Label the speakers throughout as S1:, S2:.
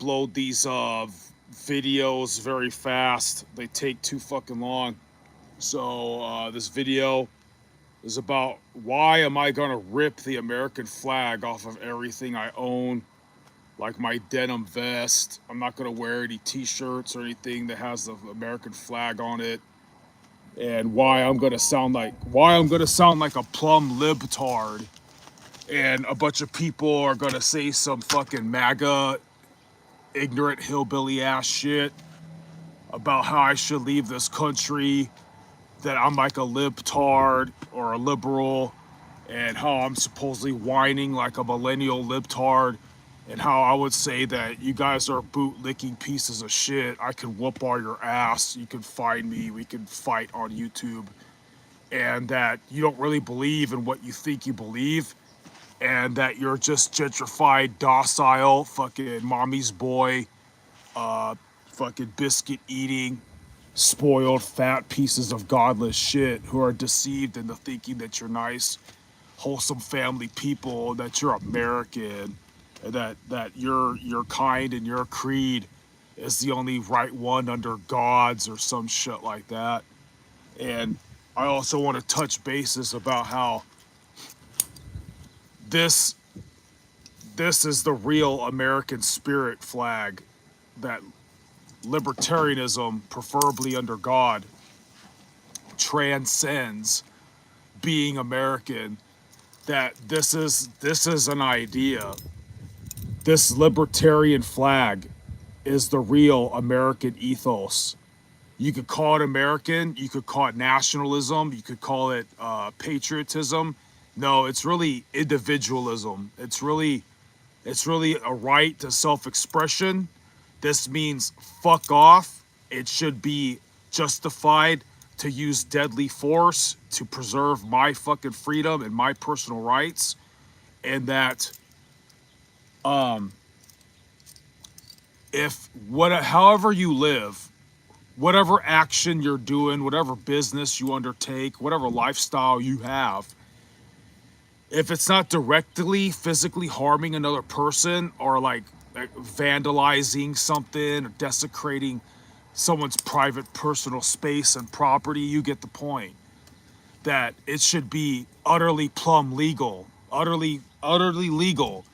S1: upload these videos very fast. They take too fucking long. So this video is about why am I gonna rip the American flag off of everything I own, like my denim vest. I'm not gonna wear any t-shirts or anything that has the American flag on it. And why I'm gonna sound like a plum libtard. And a bunch of people are gonna say some fucking MAGA ignorant hillbilly ass shit about how I should leave this country, that I'm like a libtard or a liberal, and how I'm supposedly whining like a millennial libtard, and how I would say that you guys are bootlicking pieces of shit. I can whoop all your ass. You can find me. We can fight on YouTube. And that you don't really believe in what you think you believe. And that you're just gentrified, docile, fucking mommy's boy, fucking biscuit eating, spoiled, fat pieces of godless shit who are deceived into thinking that you're nice, wholesome family people, that you're American, that your kind and your creed is the only right one under gods or some shit like that. And I also want to touch bases about how this is the real American spirit flag, that libertarianism, preferably under God, transcends being American. That this is an idea. This libertarian flag is the real American ethos. You could call it American, you could call it nationalism, you could call it patriotism. No, it's really individualism. It's really a right to self-expression. This means fuck off. It should be justified to use deadly force to preserve my fucking freedom and my personal rights. And that however you live, whatever action you're doing, whatever business you undertake, whatever lifestyle you have, if it's not directly physically harming another person, or like vandalizing something or desecrating someone's private personal space and property, you get the point. That it should be utterly plumb legal, utterly legal,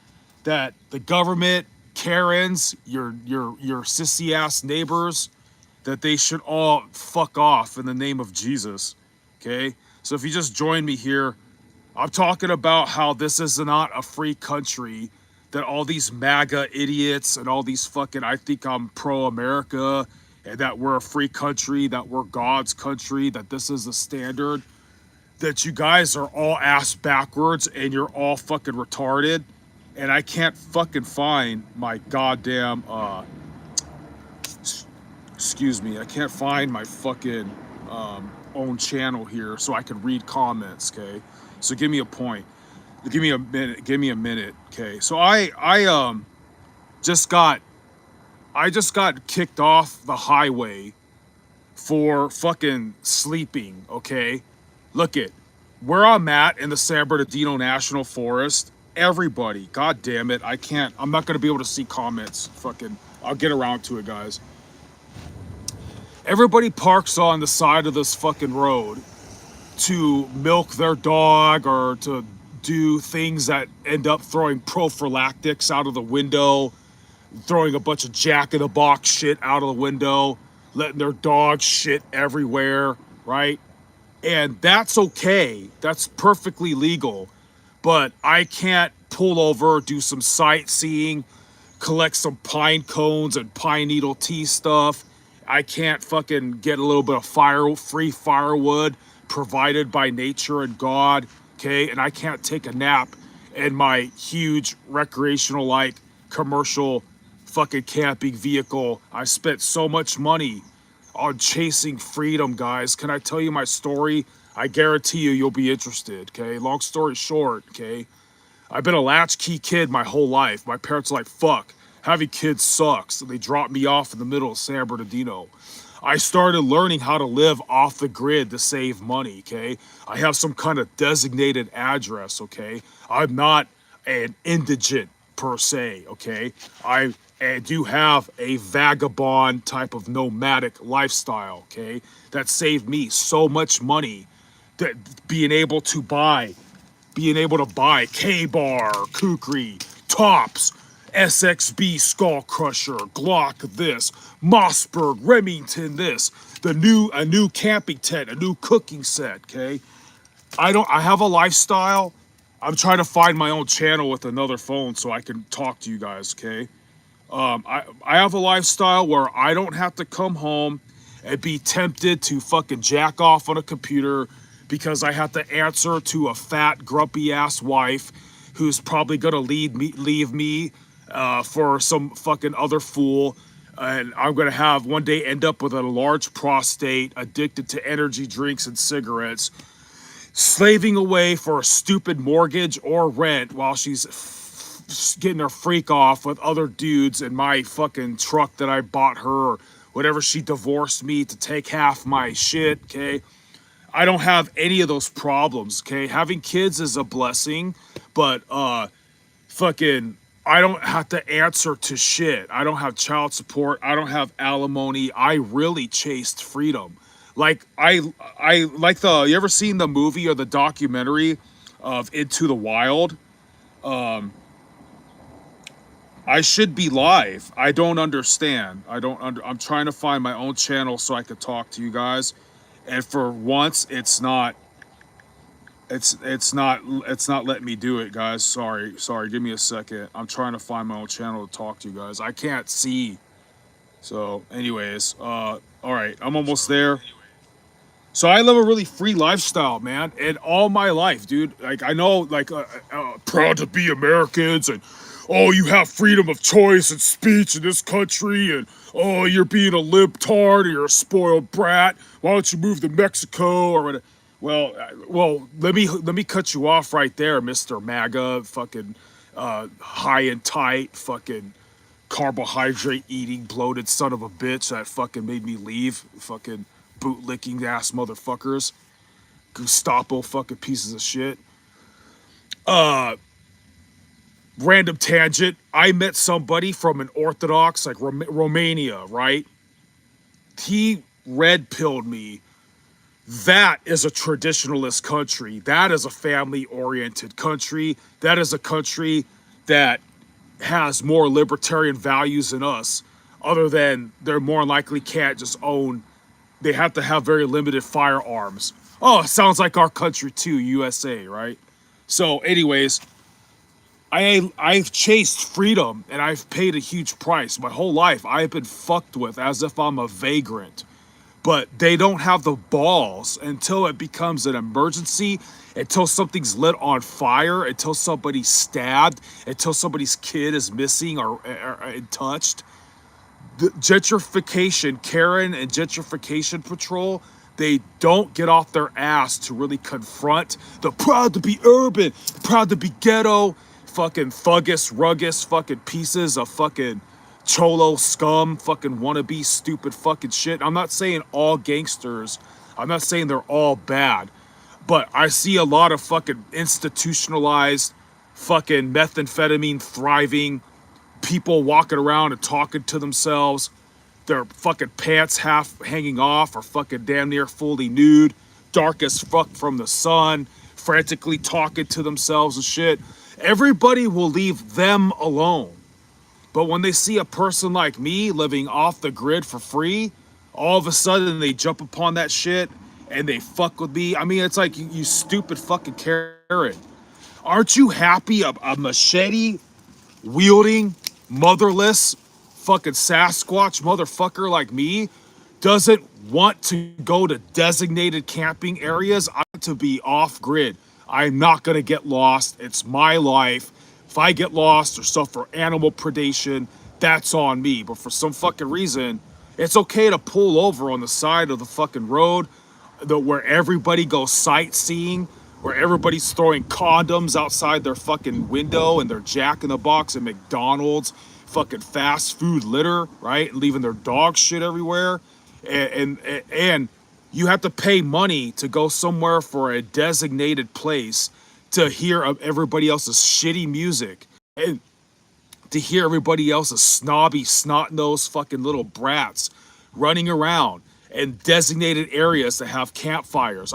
S1: that the government, Karens, your sissy ass neighbors, that they should all fuck off in the name of Jesus. Okay? So if you just join me here, I'm talking about how this is not a free country, that all these MAGA idiots and all these fucking, I think I'm pro-America, and that we're a free country, that we're God's country, that this is the standard, that you guys are all ass backwards and you're all fucking retarded. And I can't fucking find my goddamn, excuse me, I can't find my fucking own channel here so I can read comments, okay? So give me a point. Give me a minute, okay? So I just got kicked off the highway for fucking sleeping, okay? Look it, where I'm at in the San Bernardino National Forest, everybody, god damn it, I'm not gonna be able to see comments, fucking, I'll get around to it, guys. Everybody parks on the side of this fucking road to milk their dog or to do things that end up throwing prophylactics out of the window, throwing a bunch of jack-in-the-box shit out of the window, letting their dog shit everywhere, right? And that's okay. That's perfectly legal. But I can't pull over, do some sightseeing, collect some pine cones and pine needle tea stuff. I can't fucking get a little bit of free firewood provided by nature and God, okay? And I can't take a nap in my huge recreational, like, commercial fucking camping vehicle. I spent so much money on chasing freedom, guys. Can I tell you my story? I guarantee you'll be interested, okay? Long story short, okay? I've been a latchkey kid my whole life. My parents are like, fuck, having kids sucks. And they dropped me off in the middle of San Bernardino. I started learning how to live off the grid to save money, okay? I have some kind of designated address, okay? I'm not an indigent per se, okay? I and do have a vagabond type of nomadic lifestyle, okay? That saved me so much money, that being able to buy K-Bar, Kukri, Tops, SXB Skull Crusher, Glock this, Mossberg, Remington this, a new camping tent, a new cooking set, okay? I have a lifestyle. I'm trying to find my own channel with another phone so I can talk to you guys, okay? I have a lifestyle where I don't have to come home and be tempted to fucking jack off on a computer because I have to answer to a fat, grumpy ass wife who's probably gonna leave me for some fucking other fool. And I'm gonna have one day end up with a large prostate, addicted to energy drinks and cigarettes, slaving away for a stupid mortgage or rent while she's getting her freak off with other dudes in my fucking truck that I bought her, or whatever she divorced me to take half my shit, okay? I don't have any of those problems, okay? Having kids is a blessing, but fucking I don't have to answer to shit. I don't have child support. I don't have alimony. I really chased freedom. Like I like you ever seen the movie or the documentary of Into the Wild? I should be live. I don't understand. I'm trying to find my own channel so I could talk to you guys. And for once, it's not letting me do it, guys. Sorry. Give me a second. I'm trying to find my own channel to talk to you guys. I can't see. So, anyways, all right, I'm almost there. So I live a really free lifestyle, man, and all my life, dude. Like I know, like, proud to be Americans, and oh, you have freedom of choice and speech in this country, and oh, you're being a libtard or you're a spoiled brat. Why don't you move to Mexico or whatever? Well, let me cut you off right there, Mister MAGA, fucking high and tight, fucking carbohydrate eating bloated son of a bitch that fucking made me leave, fucking bootlicking ass motherfuckers, Gestapo fucking pieces of shit. Random tangent. I met somebody from an Orthodox, like Romania, right? He red pilled me. That is a traditionalist country. That is a family oriented country. That is a country that has more libertarian values than us, other than they're more likely can't just own, they have to have very limited firearms. Oh, sounds like our country too, USA, right? So anyways, I've chased freedom and I've paid a huge price. My whole life I've been fucked with as if I'm a vagrant. But they don't have the balls until it becomes an emergency, until something's lit on fire, until somebody's stabbed, until somebody's kid is missing or touched. The gentrification, Karen and gentrification patrol, they don't get off their ass to really confront the proud to be urban, proud to be ghetto, fucking thuggus, ruggus, fucking pieces of fucking cholo scum, fucking wannabe stupid fucking shit. I'm not saying all gangsters, I'm not saying they're all bad, but I see a lot of fucking institutionalized, fucking methamphetamine thriving people walking around and talking to themselves, their fucking pants half hanging off or fucking damn near fully nude, dark as fuck from the sun, frantically talking to themselves and shit. Everybody will leave them alone. But when they see a person like me living off the grid for free, all of a sudden they jump upon that shit and they fuck with me. I mean, it's like, you stupid fucking carrot. Aren't you happy a machete wielding, motherless, fucking Sasquatch motherfucker like me doesn't want to go to designated camping areas? I want to be off grid. I'm not gonna get lost. It's my life. If I get lost or suffer animal predation, that's on me. But for some fucking reason, it's okay to pull over on the side of the fucking road where everybody goes sightseeing, where everybody's throwing condoms outside their fucking window and they're Jack in the Box and McDonald's, fucking fast food litter, right? Leaving their dog shit everywhere. And you have to pay money to go somewhere for a designated place to hear of everybody else's shitty music. And to hear everybody else's snobby, snot-nosed fucking little brats running around in designated areas that have campfires.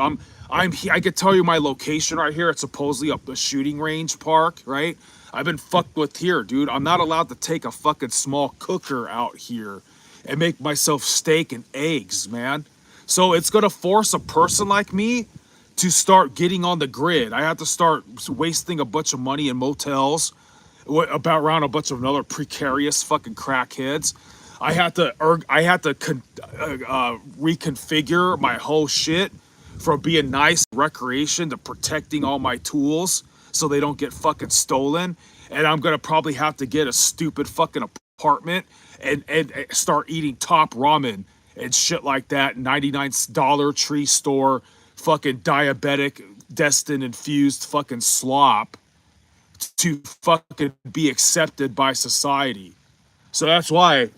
S1: I could tell you my location right here. It's supposedly up the shooting range park, right? I've been fucked with here, dude. I'm not allowed to take a fucking small cooker out here and make myself steak and eggs, man. So it's gonna force a person like me to start getting on the grid. I have to start wasting a bunch of money in motels, about around a bunch of other precarious fucking crackheads. I had to reconfigure my whole shit from being nice recreation to protecting all my tools so they don't get fucking stolen. And I'm gonna probably have to get a stupid fucking apartment and start eating top ramen and shit like that. $99 Tree store fucking diabetic destined infused fucking slop to fucking be accepted by society. So that's why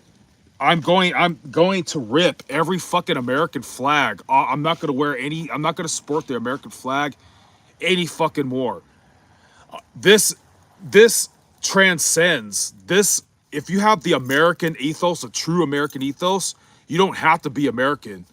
S1: I'm going to rip every fucking American flag. I'm not going to wear any, I'm not going to support the American flag any fucking more. This transcends this. If you have the American ethos, a true American ethos, you don't have to be American.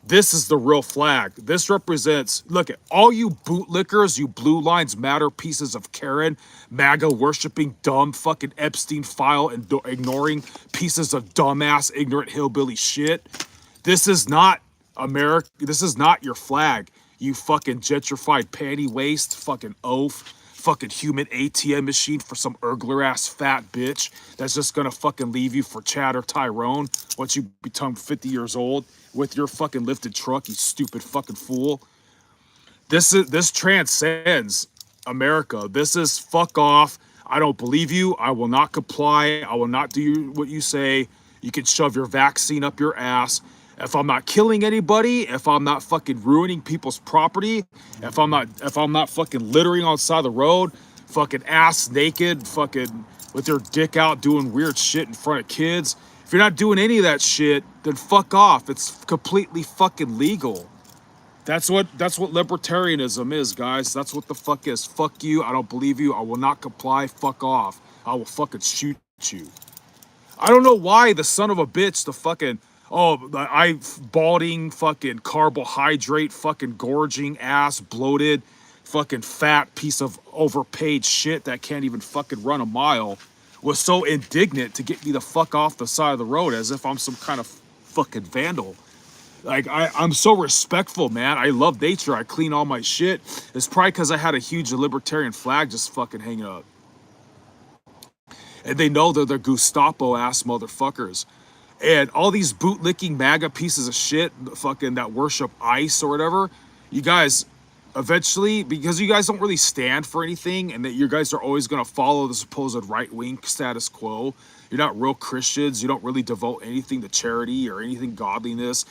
S1: This is the real flag. This represents, look at all you bootlickers, you Blue Lives Matter pieces of Karen, MAGA worshipping, dumb fucking Epstein file and ignoring pieces of dumbass, ignorant hillbilly shit. This is not America. This is not your flag. You fucking gentrified panty waste, fucking oaf, fucking human ATM machine for some Urgler ass fat bitch that's just gonna fucking leave you for Chad or Tyrone once you become 50 years old with your fucking lifted truck, you stupid fucking fool. This transcends America. This is fuck off. I don't believe you. I will not comply. I will not do what you say. You can shove your vaccine up your ass. If I'm not killing anybody, if I'm not fucking ruining people's property, if I'm not fucking littering on the side of the road, fucking ass naked, fucking with your dick out doing weird shit in front of kids, if you're not doing any of that shit, then fuck off. It's completely fucking legal. That's what libertarianism is, guys. That's what the fuck is. Fuck you. I don't believe you. I will not comply. Fuck off. I will fucking shoot you. I don't know why the son of a bitch, the fucking, balding, fucking carbohydrate, fucking gorging ass, bloated, fucking fat piece of overpaid shit that can't even fucking run a mile, was so indignant to get me the fuck off the side of the road as if I'm some kind of fucking vandal. Like, I'm so respectful, man. I love nature. I clean all my shit. It's probably because I had a huge libertarian flag just fucking hanging up. And they know they're the Gestapo-ass motherfuckers. And all these bootlicking MAGA pieces of shit, fucking that worship ICE or whatever, you guys, eventually, because you guys don't really stand for anything and that you guys are always going to follow the supposed right-wing status quo, you're not real Christians, you don't really devote anything to charity or anything godliness,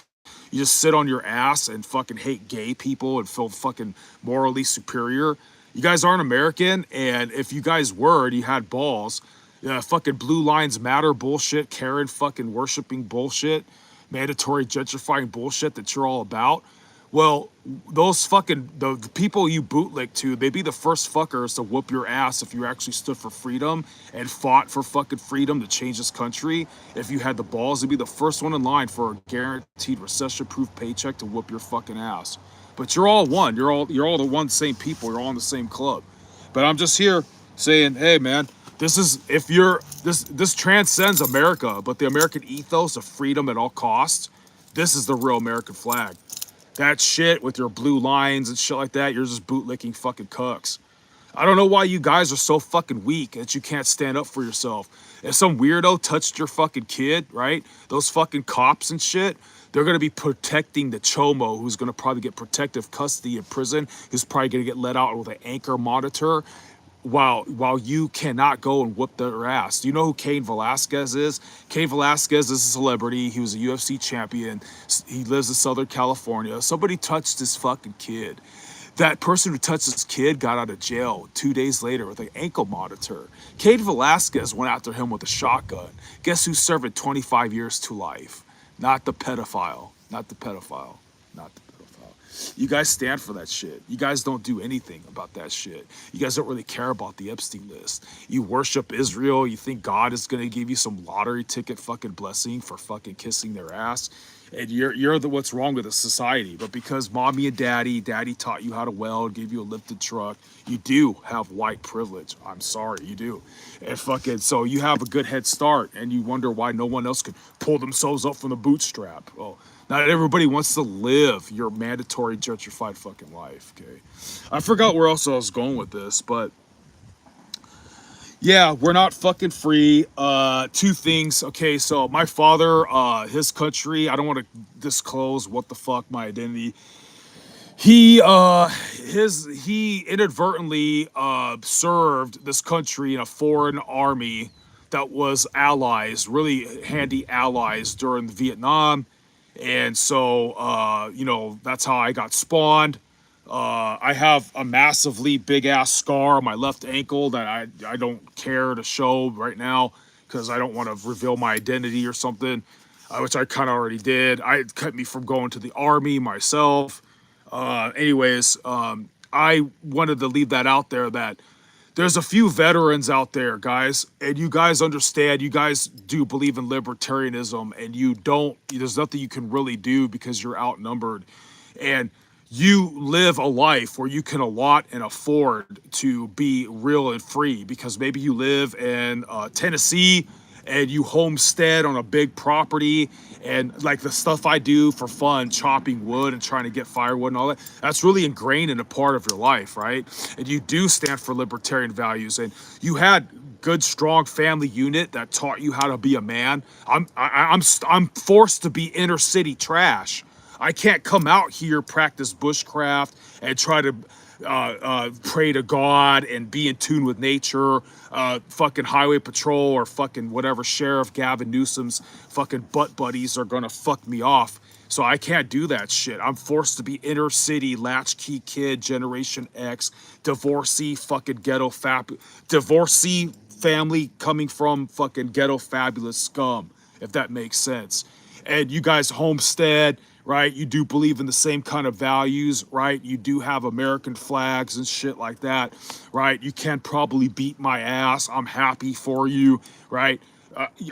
S1: you just sit on your ass and fucking hate gay people and feel fucking morally superior. You guys aren't American, and if you guys were and you had balls, fucking Blue Lives Matter bullshit, Karen fucking worshipping bullshit, mandatory gentrifying bullshit that you're all about, well, those fucking, the people you bootlick to, they'd be the first fuckers to whoop your ass if you actually stood for freedom and fought for fucking freedom to change this country. If you had the balls, they'd be the first one in line for a guaranteed recession-proof paycheck to whoop your fucking ass. But you're all one. You're all the one same people. You're all in the same club. But I'm just here saying, hey, man, this transcends America, but the American ethos of freedom at all costs, this is the real American flag. That shit with your blue lines and shit like that, you're just bootlicking fucking cucks. I don't know why you guys are so fucking weak that you can't stand up for yourself. If some weirdo touched your fucking kid, right? Those fucking cops and shit, they're going to be protecting the chomo who's going to probably get protective custody in prison, who's probably going to get let out with an anchor monitor, while you cannot go and whoop their ass. Do you know who Cain Velasquez is? Cain Velasquez is a celebrity. He was a UFC champion. He lives in Southern California. Somebody touched his fucking kid. That person who touched his kid got out of jail 2 days later with an ankle monitor. Cain Velasquez went after him with a shotgun. Guess who's serving 25 years to life? Not the pedophile. Not the pedophile. Not the pedophile. You guys stand for that shit. You guys don't do anything about that shit. You guys don't really care about the Epstein list. You worship Israel. You think God is gonna give you some lottery ticket fucking blessing for fucking kissing their ass. And you're the what's wrong with the society. But because mommy and daddy taught you how to weld, gave you a lifted truck, you do have white privilege. I'm sorry, you do. And fucking so you have a good head start, and you wonder why no one else can pull themselves up from the bootstrap. Oh, not everybody wants to live your mandatory gentrified fucking life. Okay, I forgot where else I was going with this, but yeah, we're not fucking free. Two things. Okay, so my father, his country, I don't want to disclose what the fuck my identity. He inadvertently served this country in a foreign army that was allies, really handy allies during the Vietnam. And so that's how I got spawned. I have a massively big ass scar on my left ankle that I don't care to show right now because I don't want to reveal my identity or something, which I kind of already did. It kept me from going to the army myself. I wanted to leave that out there that there's a few veterans out there, guys, and you guys understand, you guys do believe in libertarianism, and there's nothing you can really do because you're outnumbered. And you live a life where you can allot and afford to be real and free because maybe you live in Tennessee and you homestead on a big property, and like the stuff I do for fun, chopping wood and trying to get firewood and all that, that's really ingrained in a part of your life, right? And you do stand for libertarian values, and you had good, strong family unit that taught you how to be a man. I'm forced to be inner city trash. I can't come out here, practice bushcraft, and try to pray to God and be in tune with nature. Fucking highway patrol or fucking whatever sheriff Gavin Newsom's fucking butt buddies are gonna fuck me off. So I can't do that shit. I'm forced to be inner city, latchkey kid, Generation X, divorcee, fucking divorcee family coming from fucking ghetto fabulous scum, if that makes sense. And you guys homestead, right? You do believe in the same kind of values, right? You do have American flags and shit like that, right? You can probably beat my ass. I'm happy for you, right?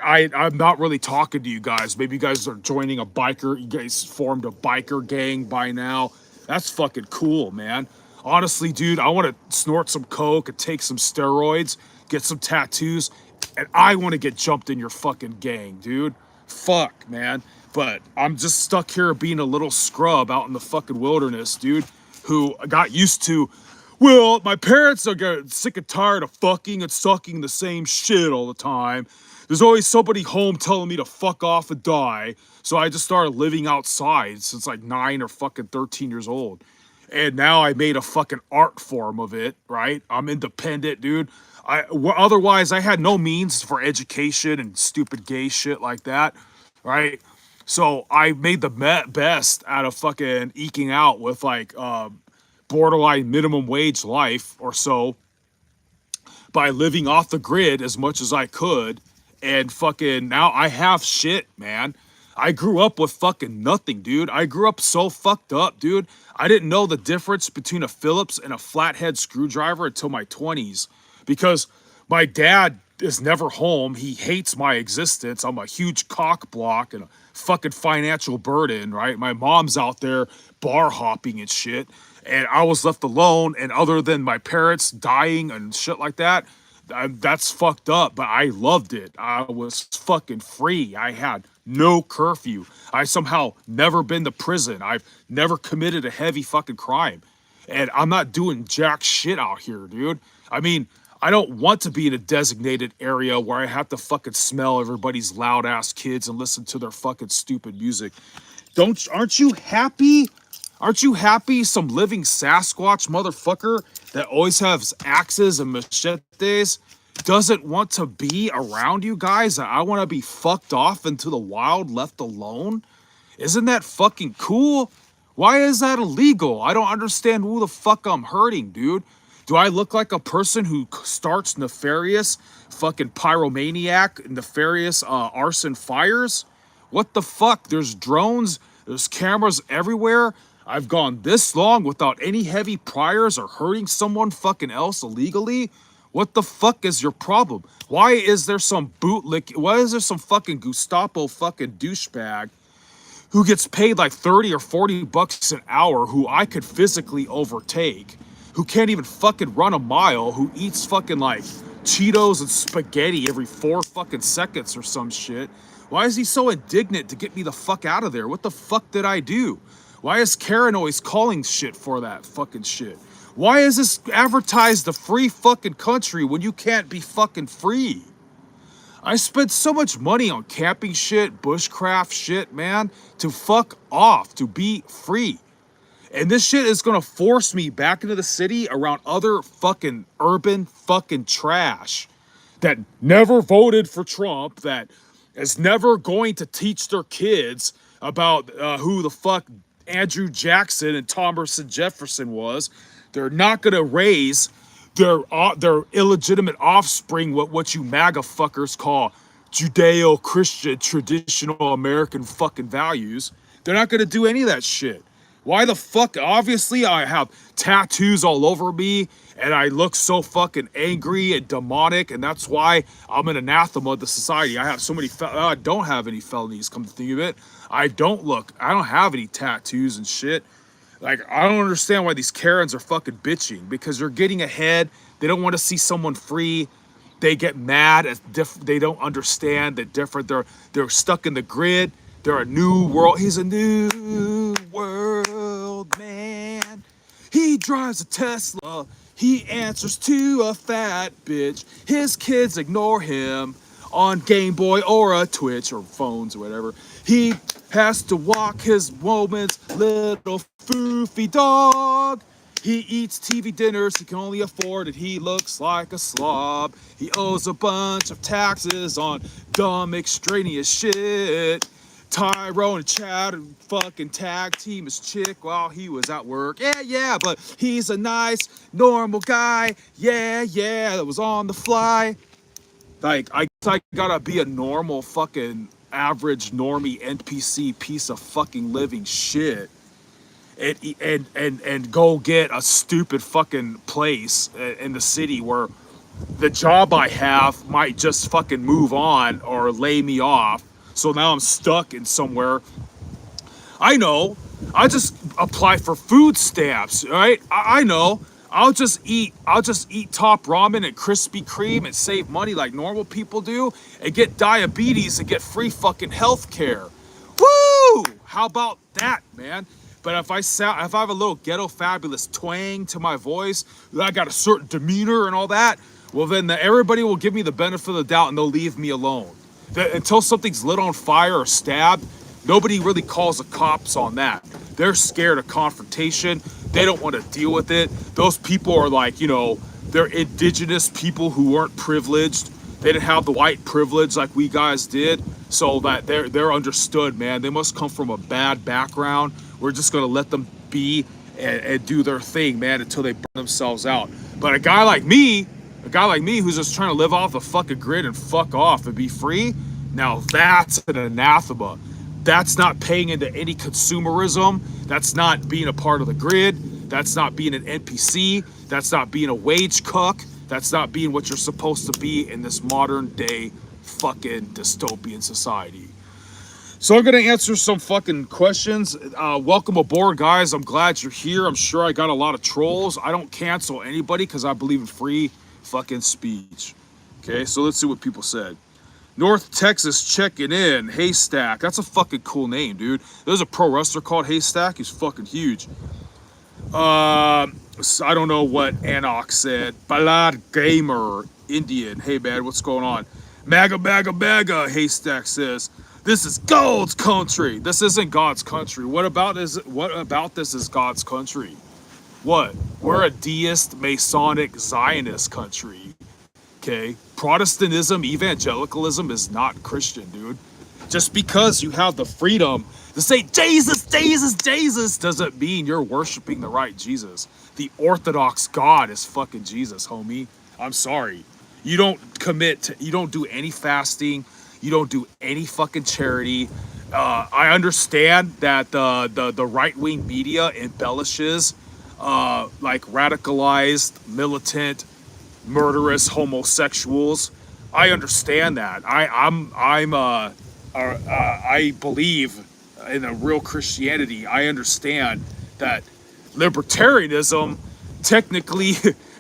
S1: I'm not really talking to you guys. Maybe you guys are joining a biker. You guys formed a biker gang by now. That's fucking cool, man. Honestly, dude, I want to snort some coke and take some steroids, get some tattoos, and I want to get jumped in your fucking gang, dude. Fuck, man. But I'm just stuck here being a little scrub out in the fucking wilderness, dude, who got used to, well, my parents are getting sick and tired of fucking and sucking the same shit all the time. There's always somebody home telling me to fuck off and die. So I just started living outside since like 9 or fucking 13 years old. And now I made a fucking art form of it, right? I'm independent, dude. Otherwise, I had no means for education and stupid gay shit like that, right? So I made the best out of fucking eking out with like borderline minimum wage life or so by living off the grid as much as I could. And fucking now I have shit, man. I grew up with fucking nothing, dude. I grew up so fucked up, dude. I didn't know the difference between a Phillips and a flathead screwdriver until my 20s because my dad is never home. He hates my existence. I'm a huge cock block and a fucking financial burden, right? My mom's out there bar hopping and shit, and I was left alone. And other than my parents dying and shit like that, that's fucked up. But I loved it. I was fucking free. I had no curfew. I somehow never been to prison. I've never committed a heavy fucking crime, and I'm not doing jack shit out here, dude. I mean, I don't want to be in a designated area where I have to fucking smell everybody's loud ass kids and listen to their fucking stupid music. Aren't you happy? Aren't you happy some living Sasquatch motherfucker that always has axes and machetes doesn't want to be around you guys? I want to be fucked off into the wild, left alone? Isn't that fucking cool? Why is that illegal? I don't understand who the fuck I'm hurting, dude. Do I look like a person who starts nefarious fucking pyromaniac, nefarious arson fires? What the fuck? There's drones, there's cameras everywhere. I've gone this long without any heavy priors or hurting someone fucking else illegally. What the fuck is your problem? Why is there some bootlick? Why is there some fucking Gestapo fucking douchebag who gets paid like 30 or 40 bucks an hour, who I could physically overtake, who can't even fucking run a mile, who eats fucking like Cheetos and spaghetti every 4 fucking seconds or some shit? Why is he so indignant to get me the fuck out of there? What the fuck did I do? Why is Karen always calling shit for that fucking shit? Why is this advertised a free fucking country when you can't be fucking free? I spent so much money on camping shit, bushcraft shit, man, to fuck off, to be free. And this shit is gonna force me back into the city around other fucking urban fucking trash that never voted for Trump, that is never going to teach their kids about who the fuck Andrew Jackson and Thomas Jefferson was. They're not gonna raise their illegitimate offspring what you MAGA fuckers call Judeo-Christian traditional American fucking values. They're not gonna do any of that shit. Why the fuck? Obviously, I have tattoos all over me, and I look so fucking angry and demonic, and that's why I'm an anathema of the society. I have so many, I don't have any felonies, come to think of it. I don't have any tattoos and shit. Like, I don't understand why these Karens are fucking bitching, because they're getting ahead. They don't want to see someone free. They get mad at they don't understand that different. They're stuck in the grid. They're a new world. He's a new world man. He drives a Tesla. He answers to a fat bitch. His kids ignore him on Game Boy or a Twitch or phones or whatever. He has to walk his woman's little foofy dog. He eats TV dinners he can only afford, and he looks like a slob. He owes a bunch of taxes on dumb extraneous shit. Tyrone and Chad and fucking tag team his chick while he was at work. Yeah, but he's a nice, normal guy. Yeah, that was on the fly. Like, I guess I gotta be a normal fucking average normie NPC piece of fucking living shit and go get a stupid fucking place in the city where the job I have might just fucking move on or lay me off. So now I'm stuck in somewhere. I know. I just apply for food stamps, right? I know. I'll just eat top ramen and Krispy Kreme and save money like normal people do, and get diabetes and get free fucking health care. Woo! How about that, man? But if I have a little ghetto fabulous twang to my voice, I got a certain demeanor and all that, well then everybody will give me the benefit of the doubt and they'll leave me alone. Until something's lit on fire or stabbed, nobody really calls the cops on that. They're scared of confrontation. They don't want to deal with it. Those people are like, they're indigenous people who weren't privileged. They didn't have the white privilege like we guys did. So that they're understood, man. They must come from a bad background. We're just gonna let them be and do their thing, man, until they burn themselves out. But a guy like me who's just trying to live off the fucking grid and fuck off and be free, now that's an anathema. That's not paying into any consumerism. That's not being a part of the grid. That's not being an NPC. That's not being a wage cuck. That's not being what you're supposed to be in this modern day fucking dystopian society. So I'm gonna answer some fucking questions. Welcome aboard, guys. I'm glad you're here. I'm sure I got a lot of trolls. I don't cancel anybody because I believe in free fucking speech. Okay, so let's see what people said. North Texas checking in. Haystack. That's a fucking cool name, dude. There's a pro wrestler called Haystack. He's fucking huge. I don't know what Anok said. Ballad Gamer Indian. Hey, man, what's going on? MAGA, Haystack says. This is God's country. This isn't God's country. What about this is God's country? What? We're a deist, Masonic, Zionist country. Okay? Protestantism, evangelicalism is not Christian, dude. Just because you have the freedom to say Jesus doesn't mean you're worshiping the right Jesus. The Orthodox God is fucking Jesus, homie. I'm sorry. You don't do any fasting. You don't do any fucking charity. I understand that the right wing media embellishes like radicalized, militant, murderous homosexuals. I understand that. I believe in a real Christianity. I understand that libertarianism technically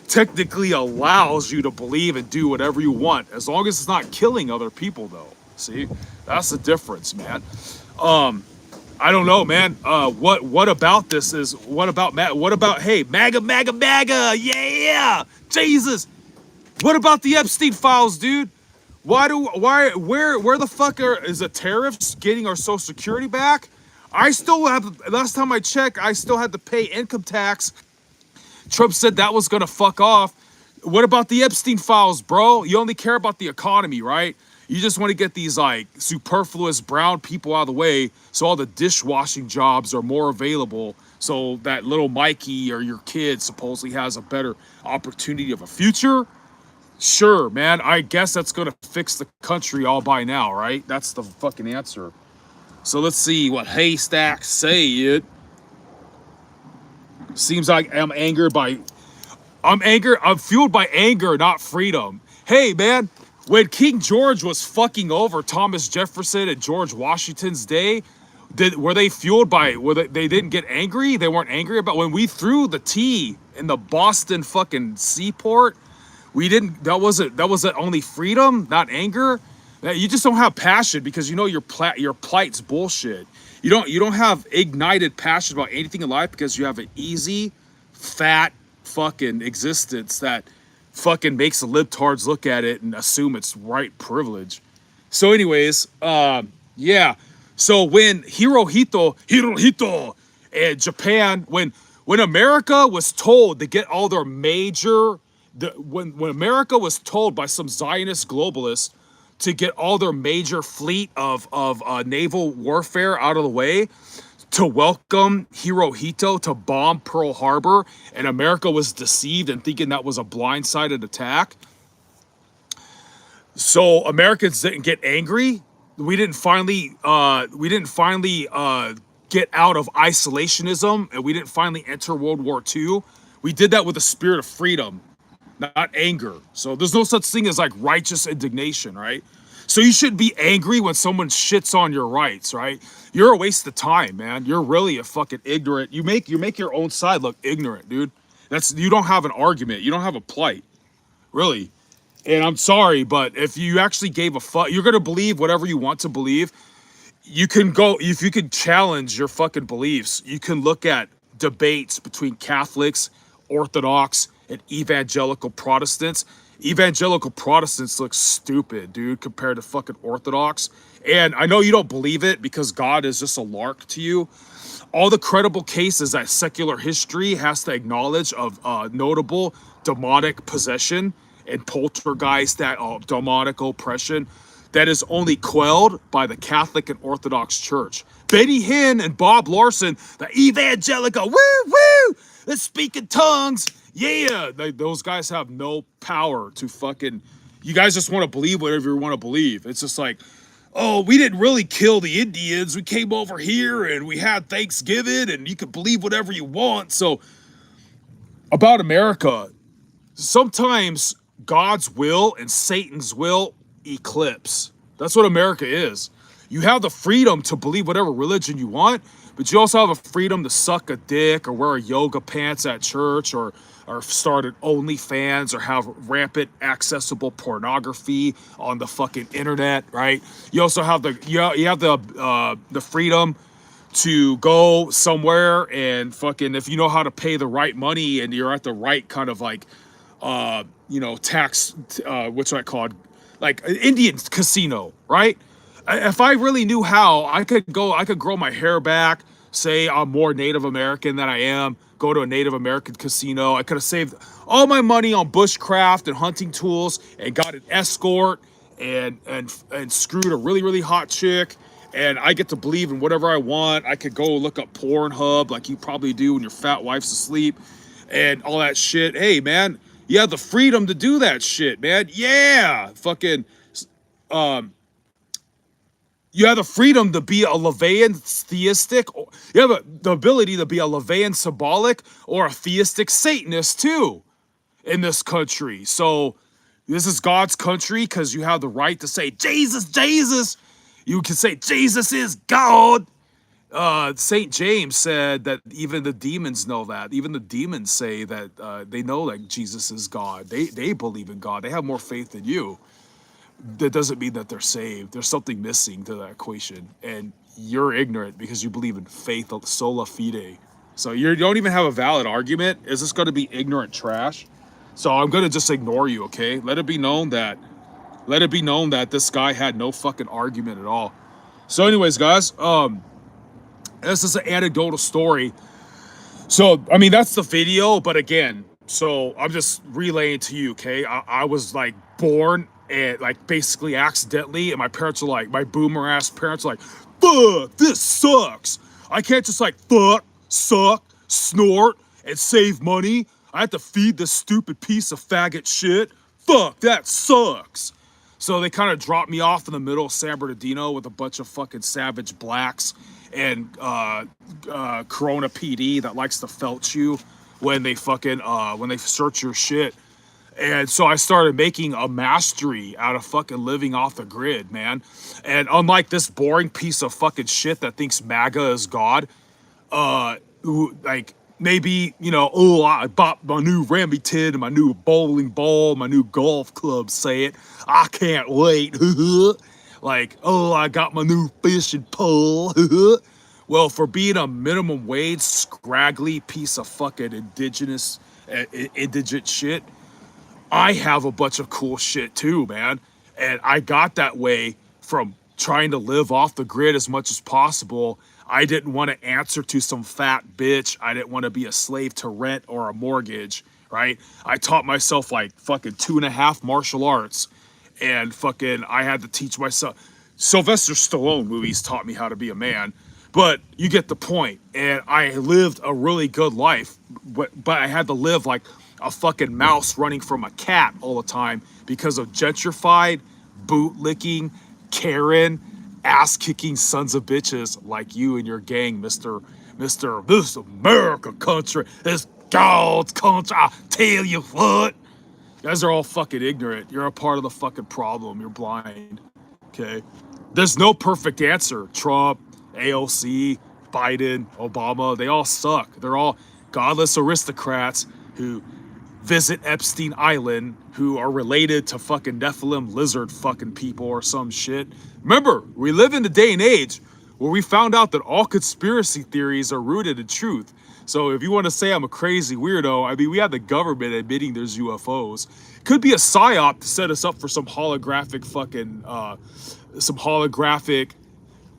S1: technically allows you to believe and do whatever you want as long as it's not killing other people though. See? That's the difference, man. I don't know, man. What about this is what about hey, MAGA, yeah, Jesus. What about the Epstein files, dude? Where the fuck is the tariffs getting our Social Security back? I still have, last time I checked, I still had to pay income tax. Trump said that was gonna fuck off. What about the Epstein files, bro? You only care about the economy, right? You just want to get these like superfluous brown people out of the way so all the dishwashing jobs are more available so that little Mikey or your kid supposedly has a better opportunity of a future. Sure, man. I guess that's gonna fix the country all by now, right? That's the fucking answer. So let's see what Haystacks say. It seems like I'm fueled by anger, not freedom. Hey, man, when King George was fucking over Thomas Jefferson and George Washington's day, were they fueled by, they didn't get angry? They weren't angry about when we threw the tea in the Boston fucking seaport? We didn't, that wasn't only freedom, not anger. You just don't have passion because you know your plight's bullshit. You don't have ignited passion about anything in life because you have an easy, fat fucking existence that fucking makes the libtards look at it and assume it's right privilege. So anyways, yeah. So when Hirohito and Japan, when America was told to get all their major, when America was told by some Zionist globalists to get all their major fleet of naval warfare out of the way, to welcome Hirohito to bomb Pearl Harbor, and America was deceived and thinking that was a blindsided attack. So Americans didn't get angry. We didn't finally get out of isolationism, and we didn't finally enter World War II. We did that with a spirit of freedom, not anger. So there's no such thing as like righteous indignation, right? So you shouldn't be angry when someone shits on your rights, right? You're a waste of time, man. You're really a fucking ignorant. You make your own side look ignorant, dude. You don't have an argument. You don't have a plight, really. And I'm sorry, but if you actually gave a fuck, you're gonna believe whatever you want to believe. You can go, if you could challenge your fucking beliefs, you can look at debates between Catholics, Orthodox, and evangelical Protestants. Evangelical Protestants look stupid, dude, compared to fucking Orthodox. And I know you don't believe it because God is just a lark to you. All the credible cases that secular history has to acknowledge of notable demonic possession and poltergeist, that demonic oppression, that is only quelled by the Catholic and Orthodox Church. Benny Hinn and Bob Larson, the evangelical, let's speak in tongues. Yeah, those guys have no power to fucking, you guys just want to believe whatever you want to believe. It's just like, oh, we didn't really kill the Indians. We came over here and we had Thanksgiving and you can believe whatever you want. So about America, sometimes God's will and Satan's will eclipse. That's what America is. You have the freedom to believe whatever religion you want, but you also have a freedom to suck a dick or wear yoga pants at church or start an OnlyFans or have rampant accessible pornography on the fucking internet, right? You also have the freedom to go somewhere and fucking, if you know how to pay the right money and you're at the right kind of like tax, which I call like Indian casino, right? If I really knew how, I could grow my hair back, say I'm more Native American than I am, go to a Native American casino. I could have saved all my money on bushcraft and hunting tools and got an escort and screwed a really, really hot chick. And I get to believe in whatever I want. I could go look up Pornhub like you probably do when your fat wife's asleep and all that shit. Hey, man, you have the freedom to do that shit, man. Yeah, fucking, You have the freedom to be a Levian theistic. You have the ability to be a Levian symbolic or a theistic Satanist too in this country. So this is God's country because you have the right to say, Jesus, Jesus. You can say, Jesus is God. St. James said that even the demons know that. Even the demons say that they know that Jesus is God. They believe in God. They have more faith than you. That doesn't mean that they're saved. There's something missing to that equation. And you're ignorant because you believe in faith, sola fide. So you don't even have a valid argument. Is this going to be ignorant trash? So I'm going to just ignore you, okay? Let it be known that this guy had no fucking argument at all. So anyways, guys, this is an anecdotal story. So, I mean, that's the video, but again, so I'm just relaying to you, okay? I was like born and like basically accidentally, and my parents are like, my boomer ass parents are like, fuck, this sucks. I can't just like fuck, suck, snort, and save money. I have to feed this stupid piece of faggot shit. Fuck, that sucks. So they kind of dropped me off in the middle of San Bernardino with a bunch of fucking savage blacks and Corona PD that likes to felch you when they fucking when they search your shit. And so I started making a mastery out of fucking living off the grid, man. And unlike this boring piece of fucking shit that thinks MAGA is God, who like maybe, you know, oh, I bought my new Remington, my new bowling ball, my new golf club, say it. I can't wait. Like, oh, I got my new fishing pole. Well, for being a minimum wage, scraggly piece of fucking indigent shit, I have a bunch of cool shit too, man. And I got that way from trying to live off the grid as much as possible. I didn't want to answer to some fat bitch. I didn't want to be a slave to rent or a mortgage, right? I taught myself like fucking 2.5 martial arts, and fucking I had to teach myself. Sylvester Stallone movies taught me how to be a man, but you get the point. And I lived a really good life, but I had to live like a fucking mouse running from a cat all the time because of gentrified, bootlicking, Karen, ass-kicking sons of bitches like you and your gang, Mr. This America country, this God's country, I tell you what. You guys are all fucking ignorant. You're a part of the fucking problem. You're blind, okay? There's no perfect answer. Trump, AOC, Biden, Obama, they all suck. They're all godless aristocrats who visit Epstein Island, who are related to fucking Nephilim lizard fucking people or some shit. Remember, we live in a day and age where we found out that all conspiracy theories are rooted in truth. So if you want to say I'm a crazy weirdo, I mean, we have the government admitting there's UFOs. Could be a psyop to set us up for some holographic fucking, some holographic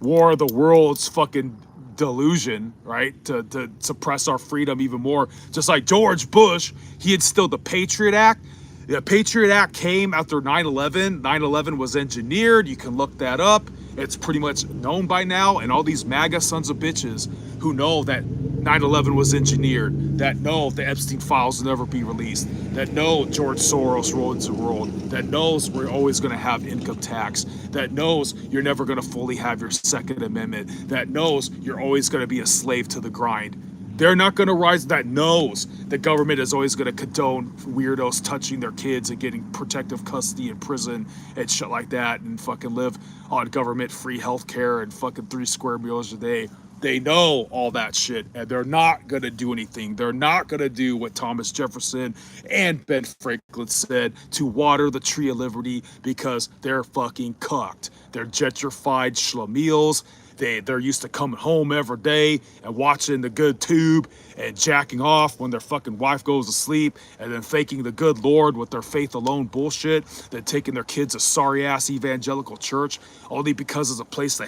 S1: War of the Worlds fucking delusion, right? To suppress our freedom even more. Just like George Bush, he instilled the Patriot Act. The Patriot Act came after 9/11. 9/11 was engineered. You can look that up. It's pretty much known by now. And all these MAGA sons of bitches who know that 9/11 was engineered, that know the Epstein files will never be released, that know George Soros rules the world, that knows we're always going to have income tax, that knows you're never going to fully have your Second Amendment, that knows you're always going to be a slave to the grind. They're not going to rise. That knows the government is always going to condone weirdos touching their kids and getting protective custody in prison and shit like that, and fucking live on government free healthcare and fucking 3 square meals a day. They know all that shit, and they're not going to do anything. They're not going to do what Thomas Jefferson and Ben Franklin said, to water the tree of liberty, because they're fucking cucked. They're gentrified schlemiels. They're used to coming home every day and watching the good tube and jacking off when their fucking wife goes to sleep, and then thanking the good Lord with their faith alone bullshit, then taking their kids to sorry ass evangelical church only because it's a place that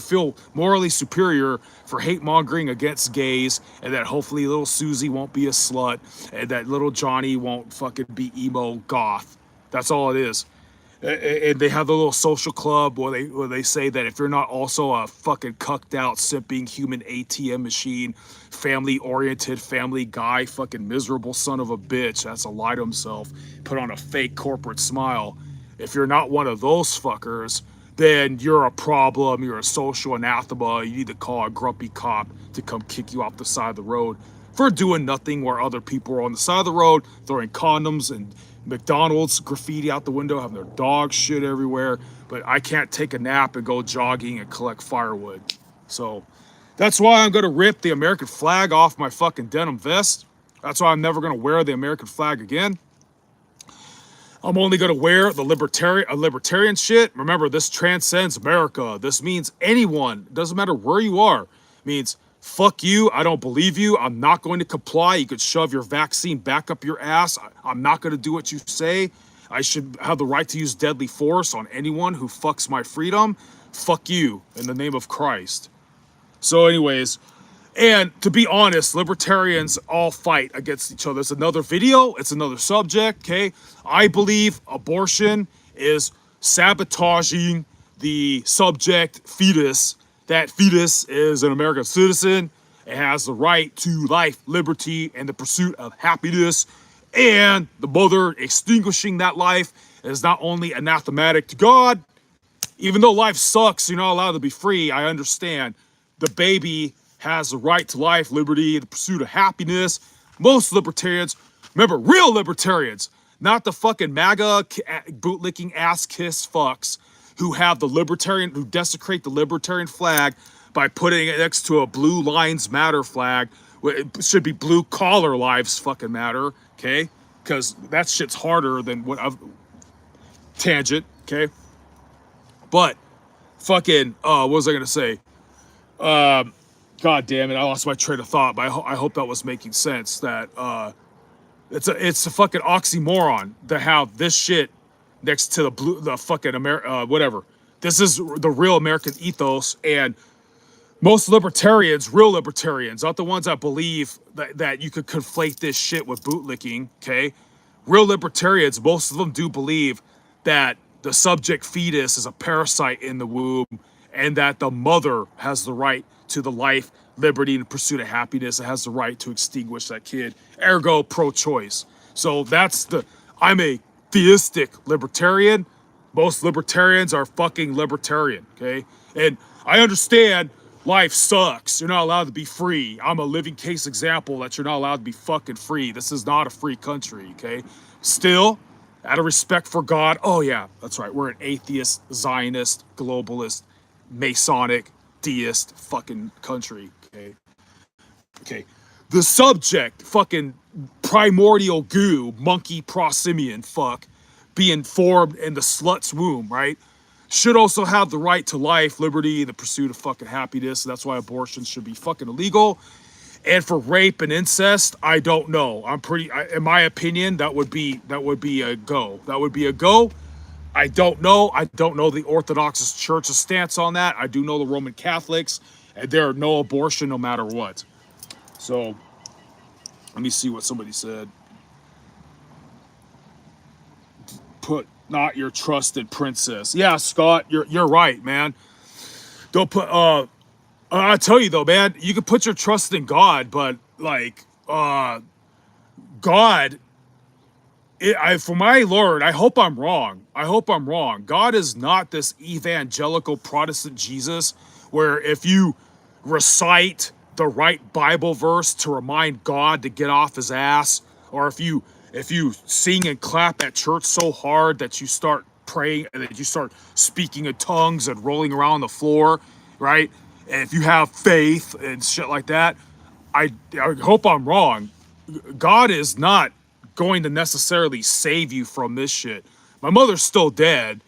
S1: feel morally superior for hate mongering against gays, and that hopefully little Susie won't be a slut, and that little Johnny won't fucking be emo goth. That's all it is. And they have the little social club where they say that if you're not also a fucking cucked out, simping human ATM machine, family-oriented, family guy, fucking miserable son of a bitch, that's a lie to himself, put on a fake corporate smile. If you're not one of those fuckers, then you're a problem, you're a social anathema, you need to call a grumpy cop to come kick you off the side of the road for doing nothing where other people are on the side of the road, throwing condoms and McDonald's graffiti out the window, having their dog shit everywhere, but I can't take a nap and go jogging and collect firewood. So that's why I'm gonna rip the American flag off my fucking denim vest. That's why I'm never gonna wear the American flag again. I'm only gonna wear the libertarian shit. Remember, this transcends America. This means anyone, doesn't matter where you are. It means fuck you, I don't believe you, I'm not going to comply. You could shove your vaccine back up your ass. I'm not gonna do what you say. I should have the right to use deadly force on anyone who fucks my freedom. Fuck you, in the name of Christ. So anyways, and to be honest, libertarians all fight against each other. It's another video, it's another subject, okay? I believe abortion is sabotaging the subject fetus. That fetus is an American citizen. It has the right to life, liberty, and the pursuit of happiness. And the mother extinguishing that life is not only anathematic to God, even though life sucks, you're not allowed to be free, I understand. The baby has the right to life, liberty, the pursuit of happiness. Most libertarians, remember, real libertarians, not the fucking MAGA bootlicking ass kiss fucks who have the libertarian, who desecrate the libertarian flag by putting it next to a blue lives matter flag. It should be blue collar lives fucking matter, okay? Because that shit's harder than what I've, tangent, okay? But fucking, what was I gonna say? God damn it, I lost my train of thought, but I hope that was making sense. That it's a fucking oxymoron to have this shit next to the fucking whatever. This is the real American ethos, and most libertarians, real libertarians, not the ones that believe that you could conflate this shit with bootlicking, okay? Real libertarians, most of them do believe that the subject fetus is a parasite in the womb, and that the mother has the right to the life, liberty, and pursuit of happiness. It has the right to extinguish that kid, ergo pro-choice. So I'm a theistic libertarian. Most libertarians are fucking libertarian, okay? And I understand life sucks. You're not allowed to be free. I'm a living case example that you're not allowed to be fucking free. This is not a free country, okay? Still, out of respect for God, oh yeah, that's right, we're an atheist, Zionist, globalist, Masonic, deist fucking country, okay? Okay, the subject, fucking primordial goo, monkey prosimian fuck, being formed in the slut's womb, right? Should also have the right to life, liberty, the pursuit of fucking happiness. That's why abortion should be fucking illegal. And for rape and incest, I don't know. In my opinion, that would be a go. That would be a go. I don't know. I don't know the Orthodox Church's stance on that. I do know the Roman Catholics, and there are no abortion no matter what. So, let me see what somebody said. Put not your trusted princess. Yeah, Scott, you're right, man. Don't put I tell you though, man, you can put your trust in God, but like God, for my Lord, I hope I'm wrong. I hope I'm wrong. God is not this evangelical Protestant Jesus where if you recite the right Bible verse to remind God to get off his ass, or if you sing and clap at church so hard that you start praying and that you start speaking in tongues and rolling around on the floor, right? And if you have faith and shit like that, I hope I'm wrong. God is not going to necessarily save you from this shit. My mother's still dead.